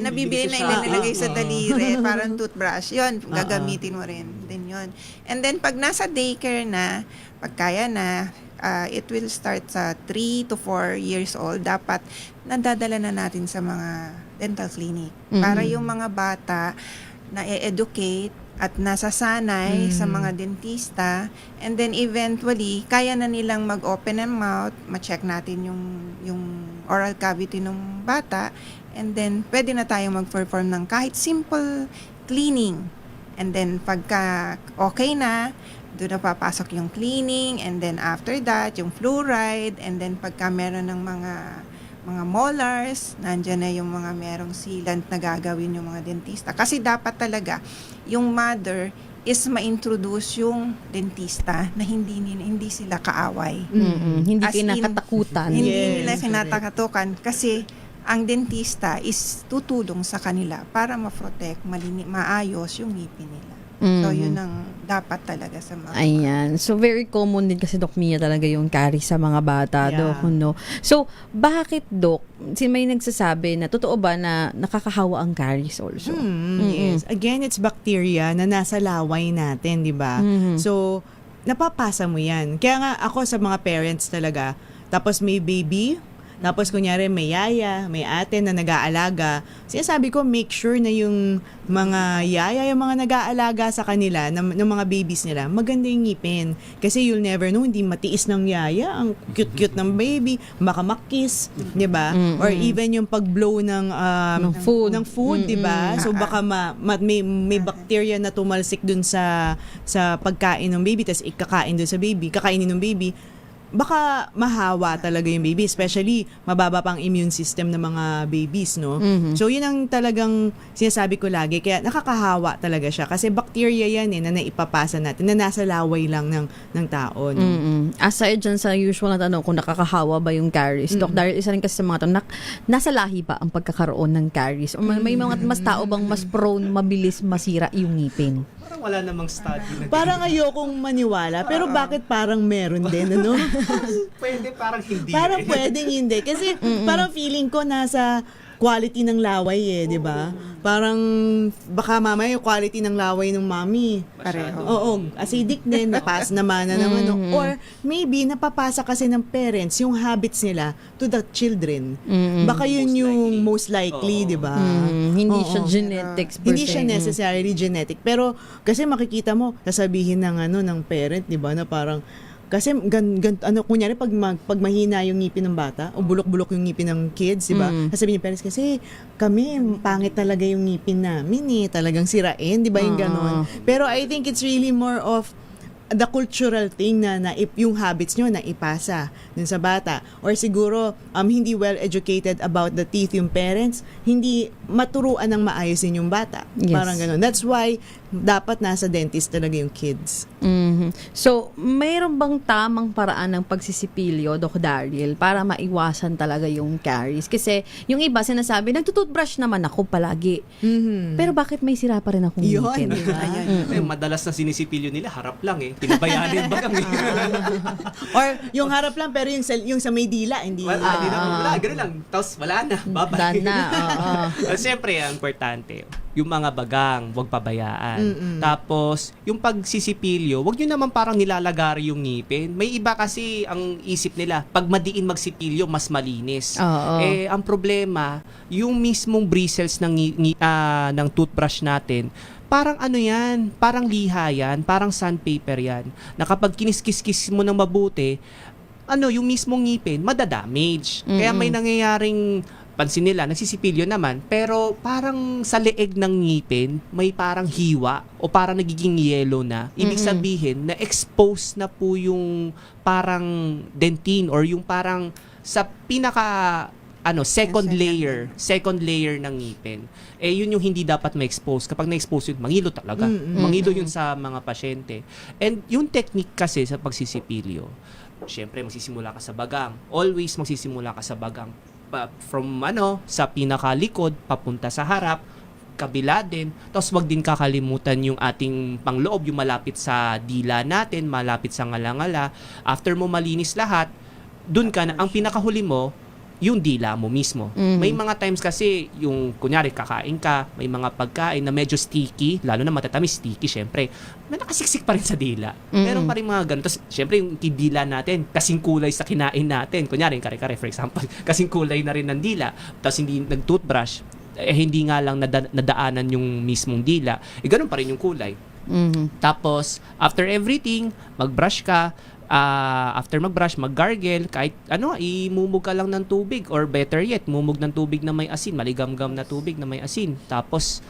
Speaker 14: nabibili na ilalagay sa daliri, parang toothbrush. Yun, gagamitin mo rin. Din yun. And then, pag nasa daycare na, pag kaya na, it will start sa 3 to 4 years old. Dapat nadadala na natin sa mga dental clinic para yung mga bata na i-educate at nasasanay sa mga dentista, and then eventually kaya na nilang mag-open ang mouth, ma-check natin yung oral cavity ng bata, and then pwede na tayong mag-perform ng kahit simple cleaning. And then pagka okay na, doon na papasok yung cleaning, and then after that, yung fluoride, and then pagka meron ng mga molars, nandyan na yung mga merong sealant na gagawin yung mga dentista. Kasi dapat talaga, yung mother is ma-introduce yung dentista na hindi sila kaaway.
Speaker 11: Hindi
Speaker 14: As in,
Speaker 11: kinakatakutan.
Speaker 14: Hindi nila kinatatukan kasi ang dentista is tutulong sa kanila para ma-protect, maayos yung ngipin nila. So, yun ang dapat talaga sa mga
Speaker 11: Ayan. So, very common din kasi, Doc Mia, talaga yung caries sa mga bata,
Speaker 10: Yeah.
Speaker 11: Doc, no? So, bakit, Doc, may nagsasabi na, totoo ba na nakakahawa ang caries also?
Speaker 10: Yes. Again, it's bacteria na nasa laway natin, di ba? So, napapasa mo yan. Kaya nga ako sa mga parents talaga, tapos may baby, tapos kunyari may yaya, may ate na nag-aalaga, sinasabi ko make sure na yung mga yaya, yung mga nag-aalaga sa kanila, ng mga babies nila, maganda yung ngipin. Kasi you'll never know, hindi matiis ng yaya, ang cute-cute ng baby, baka makis, di ba? Or even yung pag-blow ng food, di ba? So baka may bacteria na tumalsik dun sa pagkain ng baby, tapos ikakain dun sa baby, kakainin ng baby, baka mahawa talaga yung baby, especially mababa pang immune system ng mga babies, no? So, yun ang talagang sinasabi ko lagi. Kaya nakakahawa talaga siya. Kasi bacteria yan na naipapasa natin, na nasa laway lang ng tao. No?
Speaker 11: Aside dyan sa usual na tanong kung nakakahawa ba yung caries, Doc, dahil isa rin kasi sa mga tanong, nasa lahi ba ang pagkakaroon ng caries? O may mga mas tao bang mas prone, mabilis masira yung ngipin?
Speaker 1: Parang wala namang study na
Speaker 10: Parang ayokong maniwala, pero bakit parang meron din, ano?
Speaker 1: pwede, parang hindi.
Speaker 10: Parang pwedeng hindi. Kasi parang feeling ko nasa quality ng laway di ba? Parang baka mamaya yung quality ng laway ng mami.
Speaker 14: Pareho.
Speaker 10: Oo, acidic din, napas naman na naman. Or maybe napapasa kasi ng parents yung habits nila to the children. Baka yun yung most likely, di ba?
Speaker 11: Hindi siya genetics per
Speaker 10: Hindi
Speaker 11: se.
Speaker 10: siya necessarily genetic. Pero kasi makikita mo, sasabihin ng parent, di ba, na parang kasi kunyari pag mahina yung ngipin ng bata o bulok-bulok yung ngipin ng kids, di ba? Sasabihin ng parents kasi kami pangit talaga yung ngipin namin talagang sirain, di ba yung ganon? Pero I think it's really more of the cultural thing na yung habits nyo na ipasa dun sa bata. Or siguro, hindi well educated about the teeth yung parents, hindi maturuan ng maayos din yung bata.
Speaker 11: Yes.
Speaker 10: Parang ganun. That's why, dapat nasa dentist talaga yung kids.
Speaker 11: So, mayroon bang tamang paraan ng pagsisipilyo, Doc Daryl, para maiwasan talaga yung caries? Kasi, yung iba sinasabi, nagtututbrush naman ako palagi. Pero bakit may sira pa rin akong ngipin?
Speaker 10: Yun, di ba?
Speaker 1: Madalas na sinisipilyo nila, harap lang Tinabayanin ba kami?
Speaker 10: Or yung harap lang, pero yung sa may dila, hindi.
Speaker 1: Wala, gano'n lang. Tapos wala na, bye-bye.
Speaker 11: Done na,
Speaker 1: Siyempre, ang importante, yung mga bagang, huwag pabayaan. Tapos, yung pagsisipilyo, huwag nyo naman parang nilalagari yung ngipin. May iba kasi ang isip nila, pag madiin magsipilyo, mas malinis. Ang problema, yung mismong bristles ng toothbrush natin, parang yan, parang liha yan, parang sandpaper yan, na kapag kiniskis-kis mo ng mabuti, yung mismong ngipin, madadamage. Kaya may nangyayaring, pansin nila, nagsisipilyo naman, pero parang sa leeg ng ngipin, may parang hiwa o parang nagiging yellow na. Ibig sabihin, na-expose na po yung parang dentine or yung parang sa pinaka second layer ng ngipin. Yun yung hindi dapat ma-expose. Kapag na-expose yun, mangilo talaga. Mangilo yun sa mga pasyente. And yung technique kasi sa pagsisipilyo, syempre magsisimula ka sa bagang. Always magsisimula ka sa bagang. From sa pinakalikod, papunta sa harap, kabila din. Tapos wag din kakalimutan yung ating pangloob, yung malapit sa dila natin, malapit sa ngala-ngala. After mo malinis lahat, dun ka na, ang pinakahuli mo, yung dila mo mismo. May mga times kasi, yung kunyari kakain ka, may mga pagkain na medyo sticky, lalo na matatamis, sticky syempre, may nakasiksik pa rin sa dila. Meron pa rin mga ganun. Tapos syempre yung dila natin, kasing kulay sa kinain natin. Kunyari, kare-kare for example, kasing kulay na rin ng dila. Tapos hindi nag-toothbrush, hindi nga lang nadaanan yung mismong dila. Ganun pa rin yung kulay. Tapos, after everything, mag-brush ka, after mag-brush, mag-gargle, kahit imumog ka lang ng tubig, or better yet, mumog ng tubig na may asin, maligamgam na tubig na may asin. Tapos,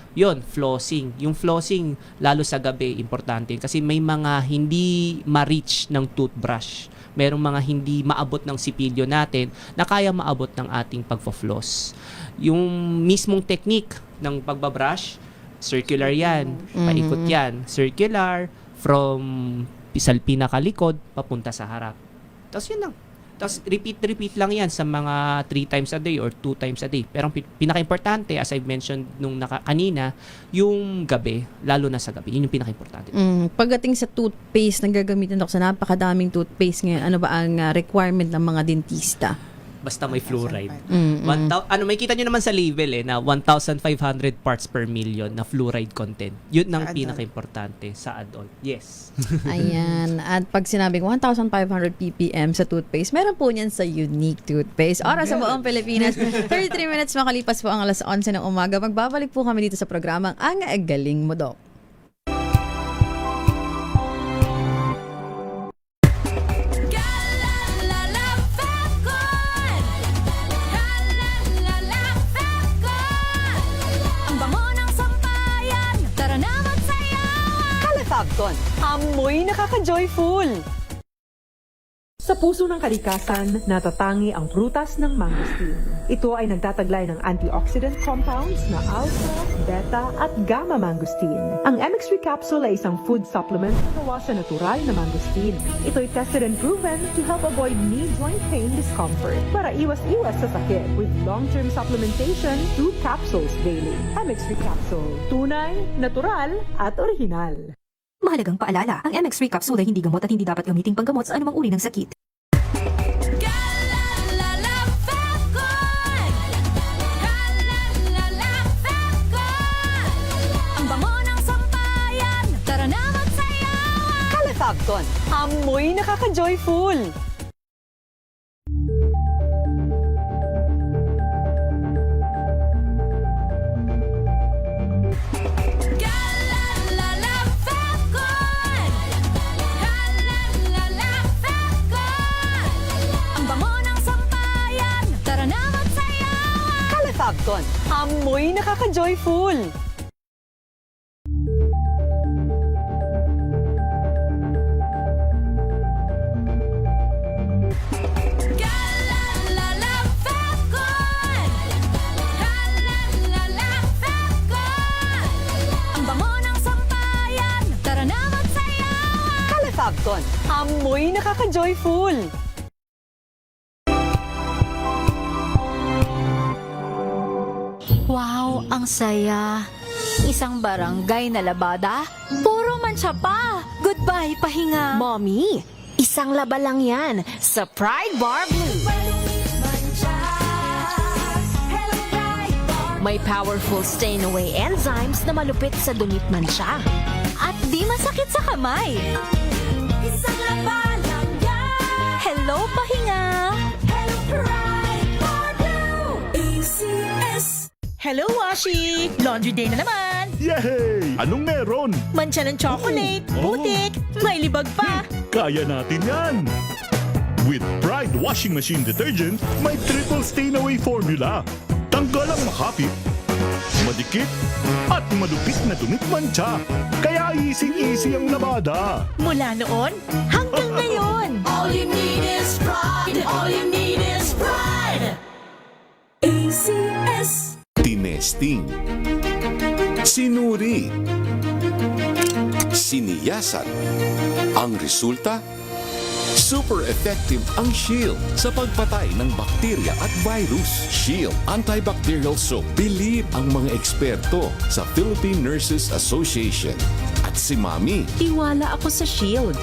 Speaker 1: flossing. Yung flossing, lalo sa gabi, importante. Kasi may mga hindi ma-reach ng toothbrush. Merong mga hindi maabot ng sipilyo natin na kaya maabot ng ating pagpo-floss. Yung mismong technique ng pagbabrush, circular yan. Paikot yan. Circular, from sa pinakalikod papunta sa harap. Tapos yun lang. Tapos repeat lang yan sa mga 3 times a day or 2 times a day. Pero ang pinaka-importante, as I've mentioned nung kanina, yung gabi, lalo na sa gabi. Yun yung pinaka-importante.
Speaker 11: Pagdating sa toothpaste na gagamitin ako sa napakadaming toothpaste ngayon, ano ba ang requirement ng mga dentista?
Speaker 1: Basta may fluoride. May kita nyo naman sa label na 1,500 parts per million na fluoride content. Yun ang pinaka-importante sa adult. Yes.
Speaker 11: Ayan. At pag sinabing 1,500 ppm sa toothpaste, meron po niyan sa Unique Toothpaste. Oras sa buong Pilipinas. 33 minutes makalipas po ang alas 11 ng umaga. Magbabalik po kami dito sa programang Ang Galing Mo, Doc.
Speaker 20: Fabcon, amoy nakaka-joyful!
Speaker 3: Sa puso ng kalikasan, natatangi ang prutas ng mangosteen. Ito ay nagtataglay ng antioxidant compounds na alpha, beta at gamma mangosteen. Ang MX3 capsule ay isang food supplement na gawa sa natural na mangosteen. Ito ay tested and proven to help avoid knee joint pain discomfort para iwas-iwas sa sakit with long-term supplementation 2 capsules daily. MX3 capsule. Tunay, natural at original.
Speaker 2: Mahalagang paalala, ang MX3 capsule ay hindi gamot at hindi dapat gamiting panggamot sa anumang uri ng sakit.
Speaker 5: Ang bango ng sampayan, tara na magsayawan!
Speaker 20: Fabcon, amoy nakaka-joyful! Fabcon, amoy nakaka-joyful!
Speaker 5: Ang bango ng sampayan, tara na magsayawan!
Speaker 20: Fabcon, amoy nakaka-joyful!
Speaker 23: Wow, ang saya. Isang barangay na labada, puro mancha pa. Goodbye, pahinga.
Speaker 16: Mommy, isang laba lang yan sa Pride Bar Blue. May powerful stain-away enzymes na malupit sa dumit mancha.
Speaker 23: At di masakit sa kamay.
Speaker 5: Isang laba lang yan!
Speaker 23: Hello, pahinga.
Speaker 5: Hello, Pride Bar Blue! ACS!
Speaker 6: Hello, Washi! Laundry day na naman!
Speaker 7: Yay! Anong meron?
Speaker 6: Mancha ng chocolate, putik, may libag pa!
Speaker 7: Kaya natin yan! With Pride Washing Machine Detergent, may triple stain-away formula. Tanggal ang makapit, madikit, at malupit na dumit mancha. Kaya easy-easy ang labada.
Speaker 6: Mula noon hanggang ngayon!
Speaker 5: All you need is pride! All you need is pride! ACS!
Speaker 12: Tinesting, sinuri, siniyasan. Ang resulta? Super effective ang Shield sa pagpatay ng bakterya at virus. Shield Antibacterial Soap. Believe ang mga eksperto sa Philippine Nurses Association. At si Mami.
Speaker 16: Tiwala ako sa Shield.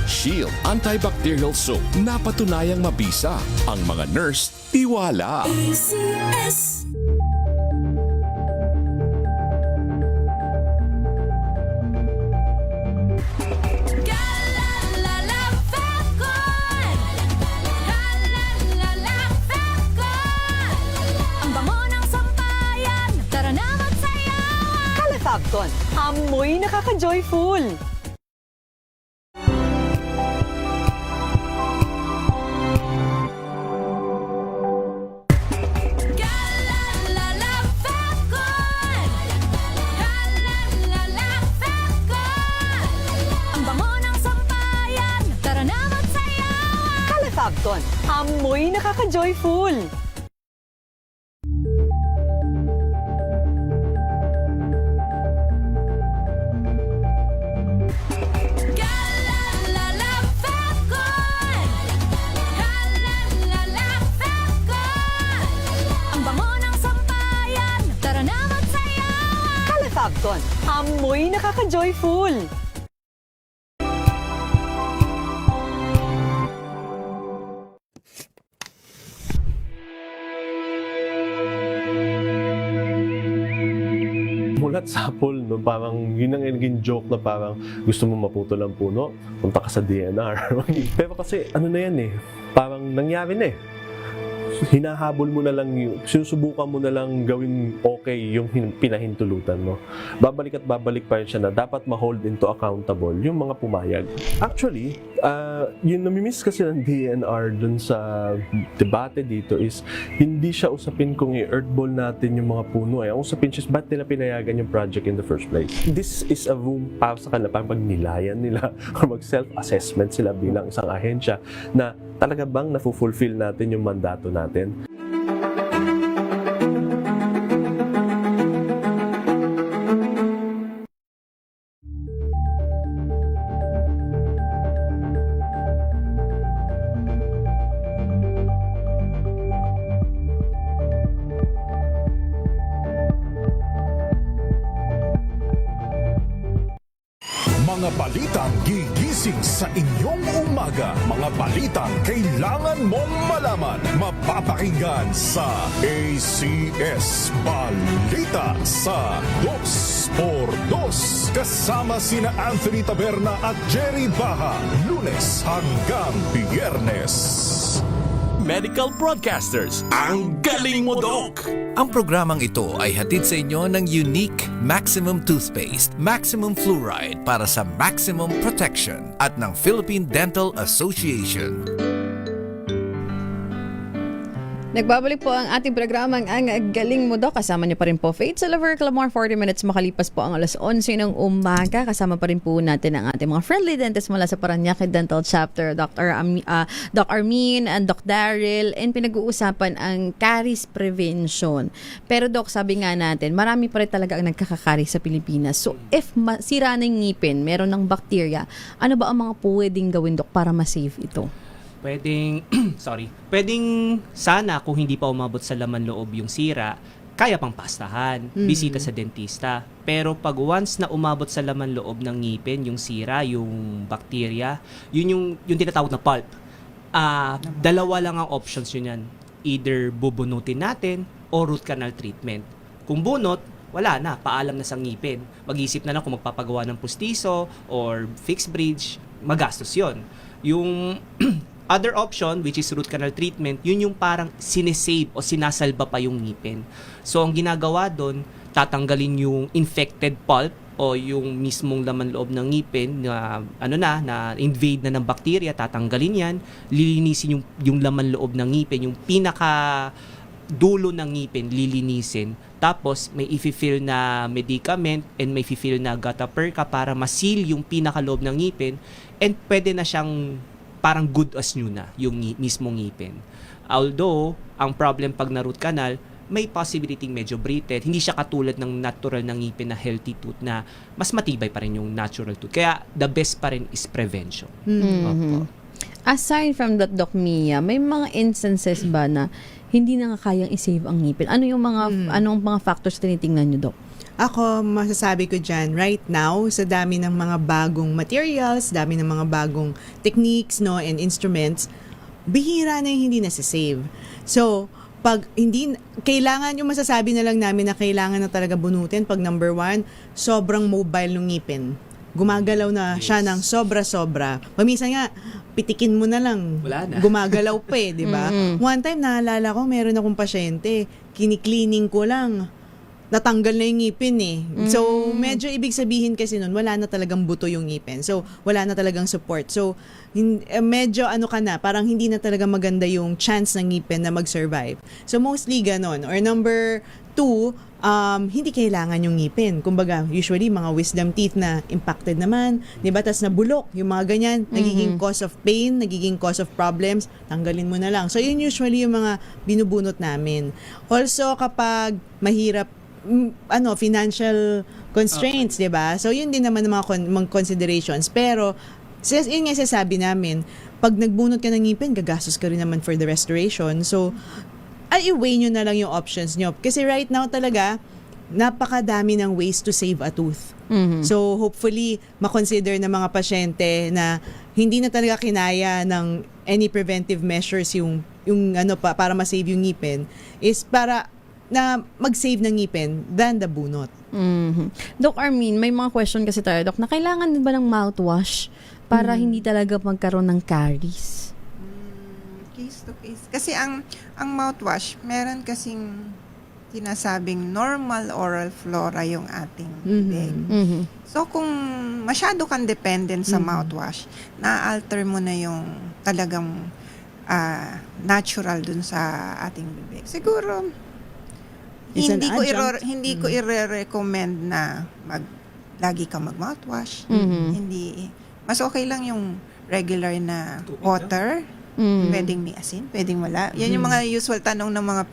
Speaker 12: Shield Antibacterial Soap. Napatunayang mabisa. Ang mga nurse, tiwala.
Speaker 5: ACS!
Speaker 20: Fabcon, amoy nakaka-joyful! Amoy nakaka-joyful.
Speaker 5: Ang bango ng sampayan, tara na magsayawan.
Speaker 20: Calefacton, amoy nakaka-joyful.
Speaker 4: Mulat sapol, no? Parang yun ang naging joke na parang gusto mo maputol ang puno, punta ka sa DNR. Pero kasi ano na yan parang nangyari na hinahabol mo na lang sinusubukan mo na lang gawin okay yung pinahintulutan mo. Babalik at babalik pa rin siya na dapat ma-hold into accountable yung mga pumayag. Actually, yung namimiss kasi ng DNR dun sa debate dito is hindi siya usapin kung i-earthball natin yung mga puno. Ang usapin siya is ba't nila pinayagan yung project in the first place. This is a room para sa kanila, parang pagnilayan nila or mag-self-assessment sila bilang isang ahensya na talaga bang na-fulfill natin yung mandato natin.
Speaker 12: Mga balitang gigising sa inyong umaga. Mga balitang kailangan mong malaman. Mapapakinggan sa ACS Balita sa 2x2. Kasama sina Anthony Taberna at Jerry Baha. Lunes hanggang Biyernes. Medical Broadcasters, ang galing mo, Doc!
Speaker 13: Ang programang ito ay hatid sa inyo ng Unique Maximum Toothpaste, Maximum Fluoride para sa maximum protection at ng Philippine Dental Association.
Speaker 11: Nagbabalik po ang ating programang Ang Galing Mo, Doc. Kasama niyo pa rin po Faith Salaver, Clamor, 40 minutes makalipas po ang alas 11 ng umaga. Kasama pa rin po natin ang ating mga friendly dentist mula sa Parañaque Dental Chapter, Doc Armin and Doc Daryl, and pinag-uusapan ang caries prevention. Pero Doc, sabi nga natin, marami pa rin talaga ang nagkakakaries sa Pilipinas. So if sira na yung ngipin, meron ng bacteria, ano ba ang mga pwedeng gawin, Doc, para ma-save ito?
Speaker 1: Pwedeng sana kung hindi pa umabot sa laman loob yung sira, kaya pang pastahan, bisita sa dentista. Pero pag once na umabot sa laman loob ng ngipin, yung sira, yung bacteria, yun yung tinatawag na pulp. Dalawa lang ang options yun yan. Either bubunutin natin o root canal treatment. Kung bunot, wala na, paalam na sa ngipin. Mag-isip na lang kung magpapagawa ng pustiso or fixed bridge, magastos yun. Yung other option, which is root canal treatment, yun yung parang sinesave o sinasalba pa yung ngipin. So, ang ginagawa doon, tatanggalin yung infected pulp o yung mismong laman loob ng ngipin na na invade na ng bacteria, tatanggalin yan, lilinisin yung laman loob ng ngipin, yung pinaka dulo ng ngipin, lilinisin. Tapos, may i-fill na medicament and may i-fill na gutta perca para ma-seal yung pinakaloob ng ngipin, and pwede na siyang parang good as new na yung mismong ngipin. Although, ang problem pag na root canal, may possibility medyo brittle. Hindi siya katulad ng natural na ngipin na healthy tooth na mas matibay pa rin yung natural tooth. Kaya, the best pa rin is prevention.
Speaker 11: Mm-hmm. Aside from that, Doc Mia, may mga instances ba na hindi na nga kayang i-save ang ngipin? Ano yung anong mga factors tinitingnan nyo, Doc?
Speaker 10: Ako, masasabi ko dyan, right now, sa dami ng mga bagong materials, dami ng mga bagong techniques, no, and instruments, bihira na yung hindi nasa-save. So, pag hindi, kailangan, yung masasabi na lang namin na kailangan na talaga bunutin, pag number 1, sobrang mobile ng ngipin. Gumagalaw na siya ng sobra-sobra. Paminsan nga, pitikin mo na lang.
Speaker 1: Wala na.
Speaker 10: Gumagalaw pa di ba? One time, naalala ko, meron akong pasyente, kinikleaning ko lang, natanggal na yung ngipin eh. So, medyo ibig sabihin kasi nun, wala na talagang buto yung ngipin. So, wala na talagang support. So, medyo ka na, parang hindi na talaga maganda yung chance ng ngipin na mag-survive. So, mostly ganon. Or number 2, hindi kailangan yung ngipin. Kumbaga, usually, mga wisdom teeth na impacted naman, di ba? Tas nabulok, yung mga ganyan, nagiging cause of pain, nagiging cause of problems, tanggalin mo na lang. So, yun usually yung mga binubunot namin. Also, kapag mahirap, financial constraints, di ba? So, yun din naman mga considerations. Pero, yun nga sasabi namin, pag nagbunot ka ng ngipin, gagastos ka rin naman for the restoration. So, i-weigh nyo na lang yung options nyo. Kasi right now talaga, napakadami ng ways to save a tooth. So, hopefully, makonsider ng mga pasyente na hindi na talaga kinaya ng any preventive measures yung para ma-save yung ngipin, is para na mag-save ng ngipin than the bunot.
Speaker 11: Doc Armin, may mga question kasi tayo, Doc, na kailangan din ba ng mouthwash para hindi talaga magkaroon ng caries?
Speaker 14: Case to case. Kasi ang mouthwash, meron kasing sinasabing normal oral flora yung ating bibig. So, kung masyado kang dependent sa mouthwash, na-alter mo na yung talagang natural dun sa ating bibig. Siguro, hindi ko i-recommend na lagi ka mag-mouthwash. Hindi. Mas okay lang yung regular na water. Pwedeng may asin, pwedeng wala. Yan yung mga usual tanong ng mga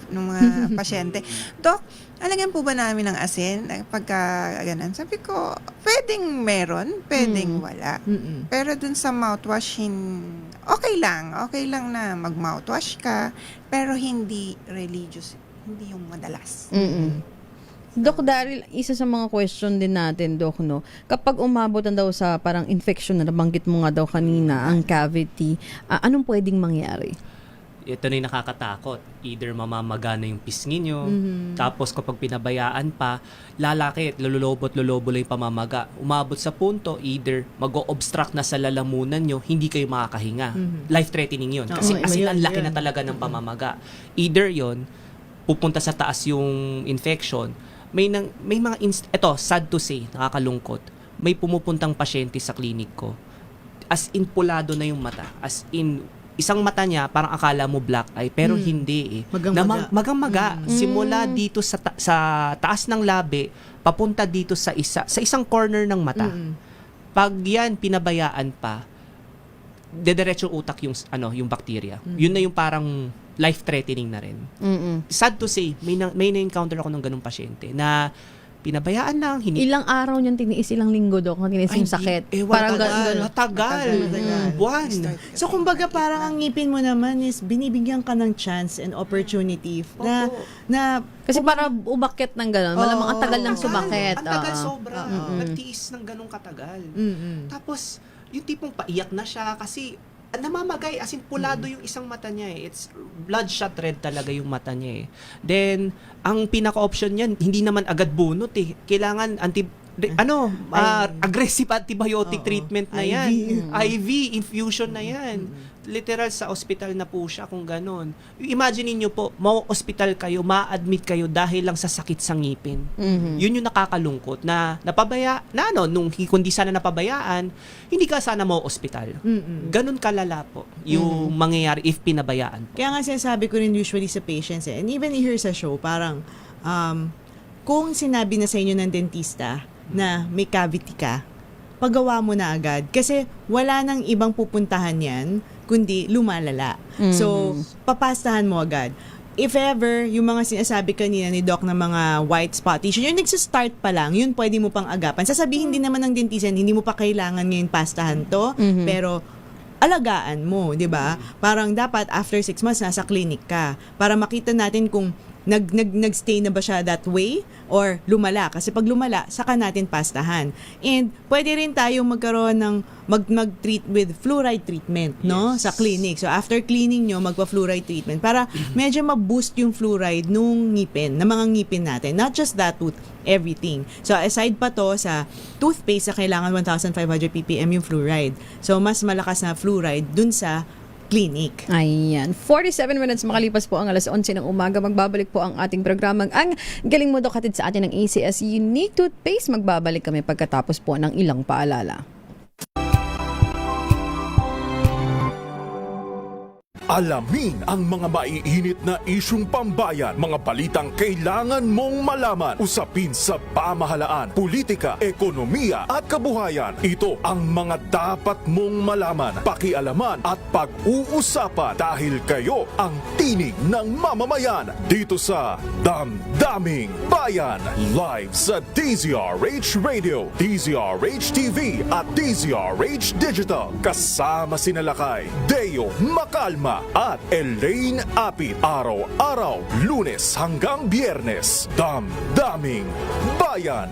Speaker 14: pasyente. Doc, alagyan po ba namin ng asin? Pagka ganun, sabi ko, pwedeng meron, pwedeng wala. Pero dun sa mouthwash, okay lang na mag-mouthwash ka, pero hindi religious, hindi yung madalas.
Speaker 11: Doc Daryl, isa sa mga question din natin, Doc, no? Kapag umabot na daw sa parang infection na nabanggit mo nga daw kanina, ang cavity, anong pwedeng mangyari?
Speaker 1: Ito na yung nakakatakot. Either mamamaga na yung pisngi nyo, tapos kapag pinabayaan pa, lalaki at lululobot lang yung pamamaga. Umabot sa punto, either mag-o-obstruct na sa lalamunan nyo, hindi kayo makakahinga. Life-threatening yun. Kasi as in, ang laki na talaga ng pamamaga. Either yon pupunta sa taas yung infection. May mga sad to say, nakakalungkot. May pumupuntang pasyente sa klinik ko. As in, pulado na yung mata. As in, isang mata niya, parang akala mo black eye, pero hindi eh. Magang-maga. Simula dito sa taas ng labi, papunta dito sa isang corner ng mata. Pag yan, pinabayaan pa, dediretso utak yung bacteria. Yun na yung parang life-threatening na rin. Sad to say, may na-encounter ako ng ganung pasyente na pinabayaan lang.
Speaker 11: Ilang araw niyang tiniis, ilang linggo, Doc, tiniis yung sakit.
Speaker 10: Parang matagal. Buwan. So, kumbaga, parang ang ngipin mo naman is binibigyan ka ng chance and opportunity na
Speaker 11: kasi para umakit ng gano'n, malamang ang tagal ng sumakit.
Speaker 1: Ang tagal sobra. Nagtiis ng ganung katagal. Tapos, yung tipong paiyak na siya kasi namamagay, as in pulado yung isang mata niya eh. It's bloodshot red talaga yung mata niya eh. Then, ang pinaka-option niyan, hindi naman agad bunot eh. Kailangan aggressive antibiotic treatment na yan. IV infusion na yan. Literal sa ospital na po siya kung ganon. Imagine niyo po, ma-hospital kayo, ma-admit kayo dahil lang sa sakit sa ngipin. Yun yung nakakalungkot na nung kundi sana napabayaan, hindi ka sana ma-hospital. Ganon kalala po yung mangyayari if pinabayaan po.
Speaker 10: Kaya nga sinasabi ko rin usually sa patients and even here sa show, parang kung sinabi na sa inyo ng dentista na may cavity ka, pagawa mo na agad. Kasi wala nang ibang pupuntahan yan, kundi lumalala. So, papastahan mo agad. If ever, yung mga sinasabi kanina ni Doc na mga white spot tissue, yung nagsistart pa lang, yun pwede mo pang agapan. Sasabihin din naman ng dentista, hindi mo pa kailangan ngayon pastahan to, pero alagaan mo, di ba? Parang dapat after 6 months, nasa clinic ka. Para makita natin kung nagstay na ba siya that way or lumala. Kasi pag lumala, saka natin pastahan. And pwede rin tayong magkaroon ng mag-treat with fluoride treatment, no? Sa clinic. So after cleaning nyo, magpa-fluoride treatment para medyo ma-boost yung fluoride nung ngipin, na mga ngipin natin. Not just that tooth, everything. So aside pa to sa toothpaste, sa kailangan 1,500 ppm yung fluoride. So mas malakas na fluoride dun sa clinic.
Speaker 11: Ayan. 47 minutes makalipas po ang alas 11 ng umaga. Magbabalik po ang ating programang Ang Galing Mo Dok, hatid sa atin ng ACS Unique Toothpaste. Magbabalik kami pagkatapos po ng ilang paalala.
Speaker 12: Alamin ang mga maiinit na isyung pambayan, mga balitang kailangan mong malaman, usapin sa pamahalaan, politika, ekonomiya at kabuhayan. Ito ang mga dapat mong malaman, pakialaman at pag-uusapan dahil kayo ang tinig ng mamamayan dito sa Damdaming Bayan. Live sa DZRH Radio, DZRH TV at DZRH Digital. Kasama sina Lakay, Deo Macalma at Elaine Apit. Araw-araw, Lunes hanggang Biyernes. Damdaming Bayan.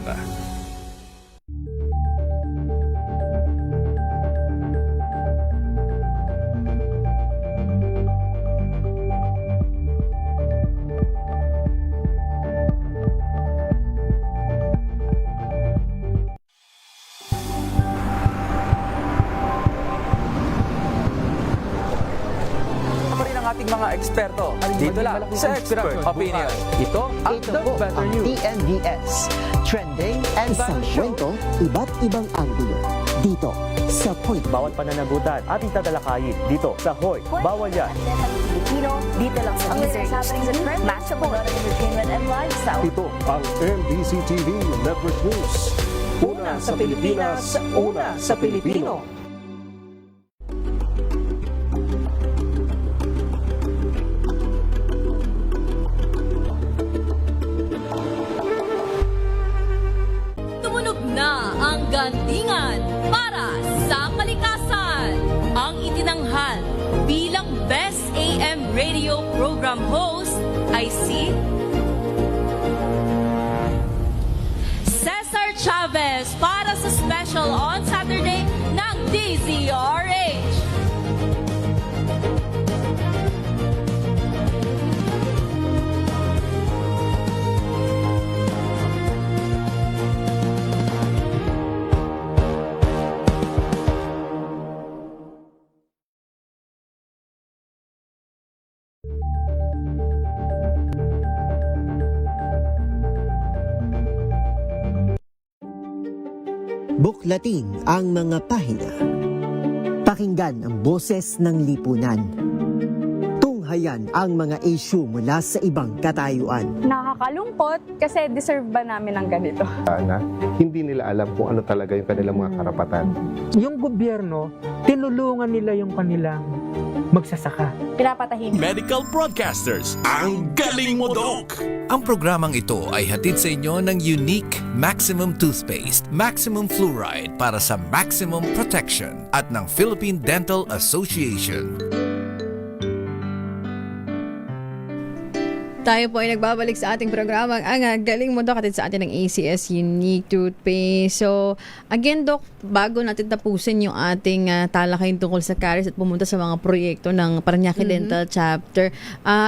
Speaker 8: ating mga eksperto. Dito lang sa Expert Opinion. Ito ang The Better News.
Speaker 9: TNVS. Trending and sa kwento, iba't ibang anggulo. Dito sa Hoy.
Speaker 8: Bawal pananagutan. Ating tatalakayin dito sa Hoy. Bawal yan.
Speaker 23: Pilipino, dito lang sa DZRH. Matchable entertainment and lifestyle.
Speaker 18: Ito ang MBC TV Network News. Una sa Pilipinas, una sa Pilipino.
Speaker 5: Tumunog na ang gandingan para sa kalikasan. Ang itinanghal bilang Best AM Radio Program Host ay si Cesar Chavez para sa special on Saturday ng DZRH.
Speaker 9: Buklatin ang mga pahina. Pakinggan ang boses ng lipunan. Tunghayan ang mga issue mula sa ibang katayuan.
Speaker 21: Nakakalungkot kasi deserve ba namin ng ganito?
Speaker 22: Na hindi nila alam kung ano talaga yung kanilang mga karapatan.
Speaker 25: Yung gobyerno, tinulungan nila yung kanilang magsasaka.
Speaker 21: Pinapatahimik.
Speaker 12: Medical Broadcasters, ang galing mo, Doc!
Speaker 13: Ang programang ito ay hatid sa inyo ng Unique Maximum Toothpaste, Maximum Fluoride para sa maximum protection at ng Philippine Dental Association.
Speaker 11: Tayo po ay nagbabalik sa ating programang Ang Galing Mo Dok, hatid sa atin ng ACS Unique Toothpaste. So, again Dok, bago natin tapusin yung ating talakayin tungkol sa caries at pumunta sa mga proyekto ng Parañaque Dental Chapter,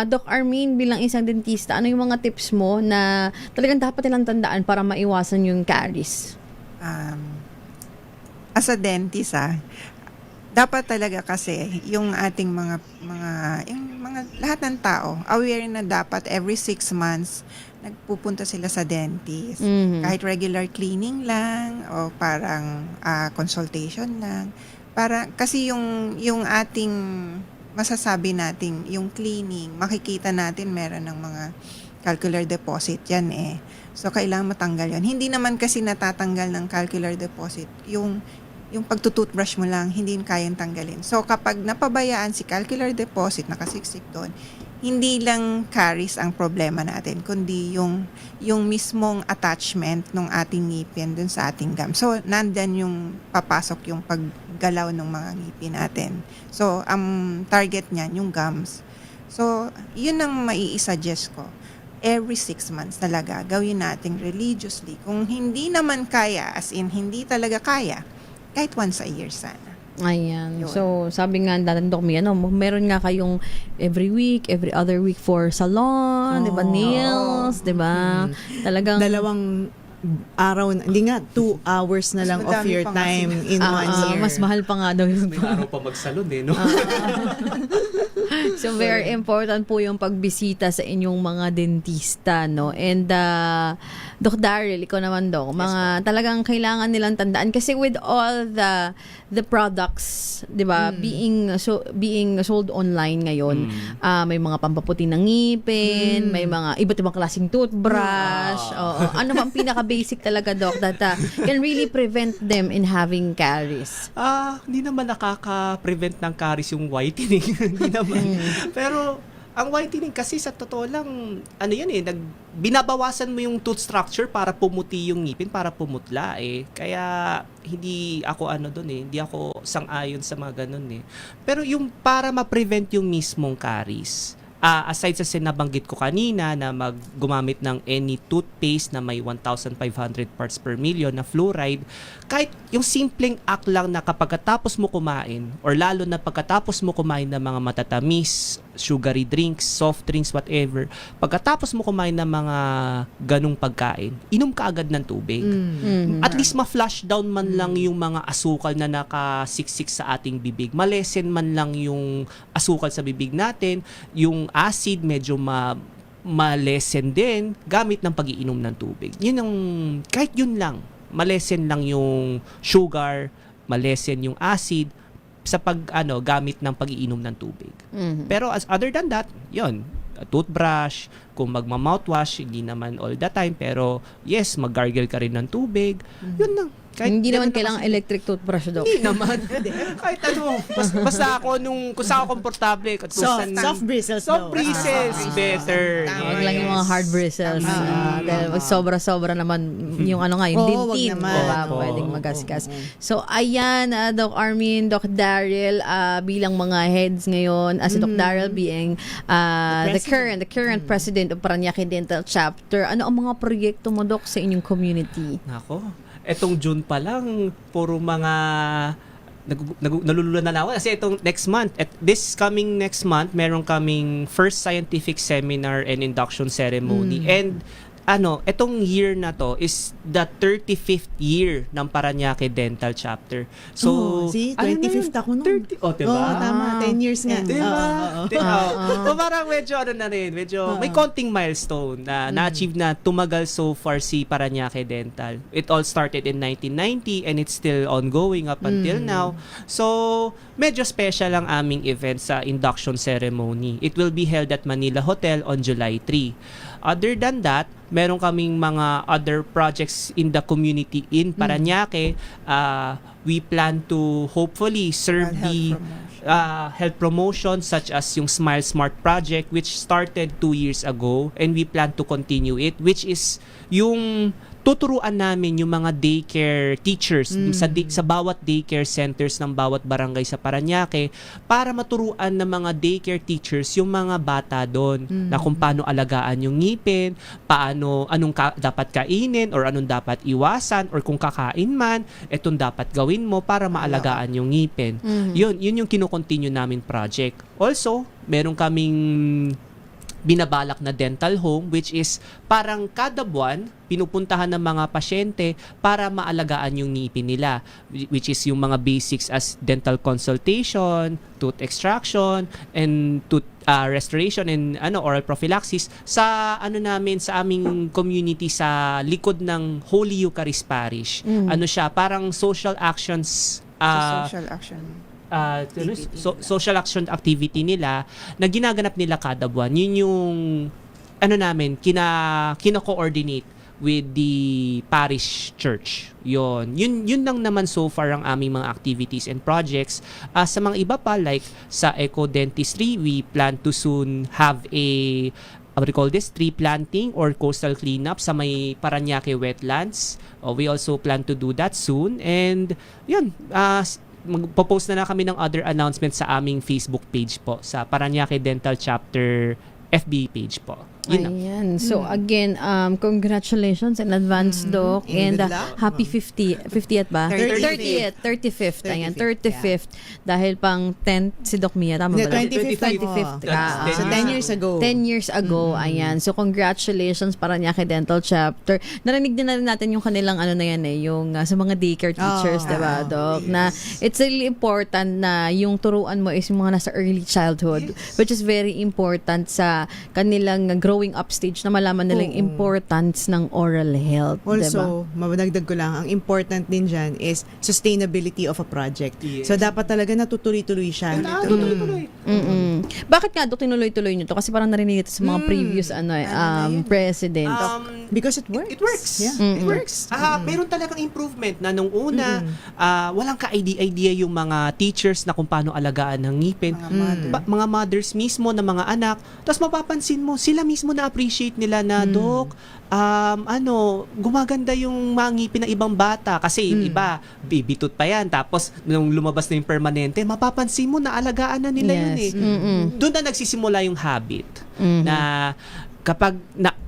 Speaker 11: Doc Armin, bilang isang dentista, ano yung mga tips mo na talagang dapat nilang tandaan para maiwasan yung caries?
Speaker 14: As a dentist, dapat talaga kasi yung ating mga lahat ng tao aware na dapat every 6 months nagpupunta sila sa dentist. Kahit regular cleaning lang o parang consultation lang. Kasi yung ating masasabi nating yung cleaning, makikita natin meron ng mga calcular deposit yan eh. So kailangan matanggal yan. Hindi naman kasi natatanggal ng calcular deposit yung pagtutoothbrush mo lang, hindi kayang tanggalin. So, kapag napabayaan si calcular deposit, nakasiksik doon, hindi lang caries ang problema natin, kundi yung mismong attachment ng ating ngipin dun sa ating gum. So, nandyan yung papasok yung paggalaw ng mga ngipin natin. So, ang target niyan, yung gums. So, yun ang mai-suggest ko. Every 6 months talaga, gawin natin religiously. Kung hindi naman kaya, as in, hindi talaga kaya, kahit once a year sana.
Speaker 11: Ayan.
Speaker 14: Yun.
Speaker 11: So, sabi nga natin, Doc, meron nga kayong every week, every other week for salon, di ba? Nails, di ba? Talagang...
Speaker 10: araw, hindi nga, 2 hours na lang of
Speaker 14: Madami
Speaker 10: your
Speaker 14: pa nga
Speaker 10: time in 1 year.
Speaker 11: Mas mahal pa nga daw yun.
Speaker 1: May araw pa magsalon eh, no?
Speaker 11: So very important po yung pagbisita sa inyong mga dentista, no? And Doc Daryl, ikaw naman, Doc, mga talagang kailangan nilang tandaan kasi with all the products, 'di ba, being sold online ngayon, may mga pampaputi ng ngipin, may mga iba't ibang klaseng toothbrush. Oo. Ano ba ang pinaka-basic talaga, Doc, that can really prevent them in having caries?
Speaker 1: Hindi naman nakaka-prevent ng caries yung whitening. Hindi naman. Pero ang whitening kasi sa totoo lang, ano yan eh, binabawasan mo yung tooth structure para pumuti yung ngipin, para pumutla eh. Kaya hindi ako hindi ako sang-ayon sa mga ganun eh. Pero yung para ma-prevent yung mismong caries, aside sa sinabanggit ko kanina na gumamit ng any toothpaste na may 1,500 parts per million na fluoride, kahit yung simpleng act lang na kapagkatapos mo kumain or lalo na pagkatapos mo kumain ng mga matatamis, sugary drinks, soft drinks, whatever, pagkatapos mo kumain ng mga ganung pagkain, inom ka agad ng tubig. At least ma-flush down man lang yung mga asukal na nakasiksik sa ating bibig. Malesen man lang yung asukal sa bibig natin, yung acid medyo malesen din gamit ng pag-iinom ng tubig. Yun ang, kahit yun lang, malesen lang yung sugar, malesen yung acid sa gamit ng pag-iinom ng tubig. Pero other than that, yun, toothbrush, kung magma-mouthwash, hindi naman all the time, pero yes, mag-gargle ka rin ng tubig. Yun lang.
Speaker 11: Hindi naman kailangan electric toothbrush, Doc.
Speaker 1: Hindi naman. Kahit ano, basta ako kung saan ako komportable.
Speaker 10: Soft bristles.
Speaker 1: Soft bristles, better.
Speaker 11: Huwag lang yung mga hard bristles. Dahil sobra-sobra naman yung yung dentin. Diba? Pwedeng magasgas. So, ayan, Doc Armin, Doc Daryl, bilang mga heads ngayon, si Doc Daryl being the current president of Parañaque Dental Chapter, ano ang mga proyekto mo, Doc, sa inyong community?
Speaker 1: Nako, etong June pa lang, puro mga nalulula na ako. Kasi itong this coming next month, meron kaming first scientific seminar and induction ceremony. And etong year na to is the 35th year ng Parañaque Dental Chapter. So,
Speaker 10: 25th ako nun.
Speaker 1: 30, diba?
Speaker 10: Tama, 10 years nga.
Speaker 1: So, parang medyo may konting milestone na na-achieve na tumagal so far si Parañaque Dental. It all started in 1990 and it's still ongoing up until now. So, medyo special ang aming event sa induction ceremony. It will be held at Manila Hotel on July 3. Other than that, meron kaming mga other projects in the community in Parañaque. We plan to hopefully serve the health promotion such as yung Smile Smart project which started 2 years ago and we plan to continue it, which is yung tuturuan namin yung mga daycare teachers sa bawat daycare centers ng bawat barangay sa Parañaque para maturuan ng mga daycare teachers yung mga bata doon na kung paano alagaan yung ngipin, anong dapat kainin or anong dapat iwasan or kung kakain man, etong dapat gawin mo para maalagaan yung ngipin. Yun yung kino-continue namin project. Also, meron kaming binabalak na dental home which is parang kada buwan pinupuntahan ng mga pasyente para maalagaan yung ngipin nila, which is yung mga basics as dental consultation, tooth extraction, and tooth restoration and oral prophylaxis sa sa aming community sa likod ng Holy Eucharist Parish. Siya parang social actions
Speaker 14: social action
Speaker 1: social action activity nila na ginaganap nila kada buwan. Yun yung namin kina-coordinate with the parish church. Yun lang naman so far ang aming mga activities and projects. Sa mga iba pa like sa Eco Dentistry, we plan to soon have what we call this, tree planting or coastal cleanup sa may Parañaque wetlands. We also plan to do that soon and yun, magpo-post na kami ng other announcements sa aming Facebook page po sa Parañaque Dental Chapter FB page po. Yun lang.
Speaker 11: Ayan. So again, congratulations in advance, Doc. And
Speaker 10: good luck.
Speaker 11: happy 50th ba? 35th. Ayan, 35th. Dahil pang 10th si Doc Mia. Tama ba?
Speaker 10: 25th. So 10 years ago.
Speaker 11: 10 years ago. Ayan. So congratulations Parañaque Dental Chapter. Narinig din na rin natin yung kanilang ano na yan yung sa mga daycare teachers, diba, Doc? Na it's really important na yung turuan mo is yung mga nasa early childhood, which is very important sa kanilang growing up stage na malaman nila yung importance ng oral health.
Speaker 10: Also, mabadagdag ko lang, ang important din dyan is sustainability of a project. So, dapat talaga natutuloy-tuloy siya.
Speaker 11: Bakit nga, Dok, tinuloy-tuloy nyo to? Kasi parang narinig ito sa mga previous president.
Speaker 10: Because it works.
Speaker 1: It works. It works. Meron talagang improvement na nung una, walang ka-idea yung mga teachers na kung paano alagaan ng ngipin. Mga mothers mismo na mga anak. Tapos mapapansin mo, sila mismo na-appreciate nila na, Dok, gumaganda yung mga ngipin ng ibang bata. Kasi iba, baby tooth pa yan. Tapos, nung lumabas na yung permanente, mapapansin mo na alagaan na nila yun eh. Doon na nagsisimula yung habit na kapag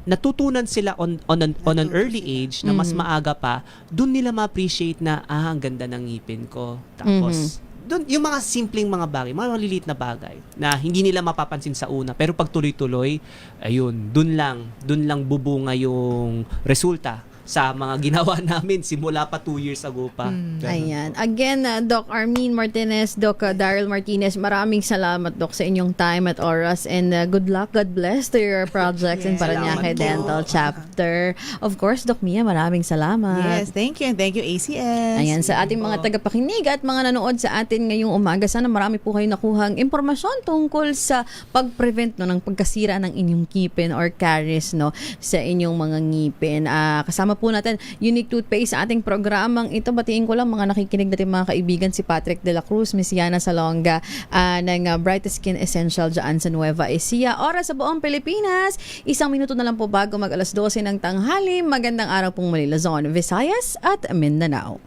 Speaker 1: natutunan sila on an early age na mas maaga pa, doon nila ma-appreciate na ang ganda ng ngipin ko. Tapos doon yung mga simpleng mga bagay, mga maliliit na bagay na hindi nila mapapansin sa una, pero pag tuloy-tuloy, ayun, doon lang bubunga yung resulta sa mga ginawa namin simula pa 2 years ago pa.
Speaker 11: Ayan. Again, Doc Armin Martinez, Doc Daryl Martinez, maraming salamat, Doc, sa inyong time at oras, and good luck, God bless to your projects in Parañaque Dental Chapter. Of course, Doc Mia, maraming salamat.
Speaker 10: Yes, thank you, and thank you, ACS.
Speaker 11: Ayan, sa ating mga tagapakinig at mga nanood sa atin ngayong umaga, sana marami po kayo nakuhang impormasyon tungkol sa pag-prevent ng pagkasira ng inyong ngipin or caries sa inyong mga ngipin. Kasama po natin Unique Toothpaste sa ating programang ito. Batiin ko lang mga nakikinig natin mga kaibigan, si Patrick de la Cruz, Miss Yana Salonga ng Bright Skin Essential dyan sa Nueva Ecija. Oras sa buong Pilipinas, 1 minuto na lang po bago mag alas 12 ng tanghali. Magandang araw pong muli, Luzon, Visayas at Mindanao.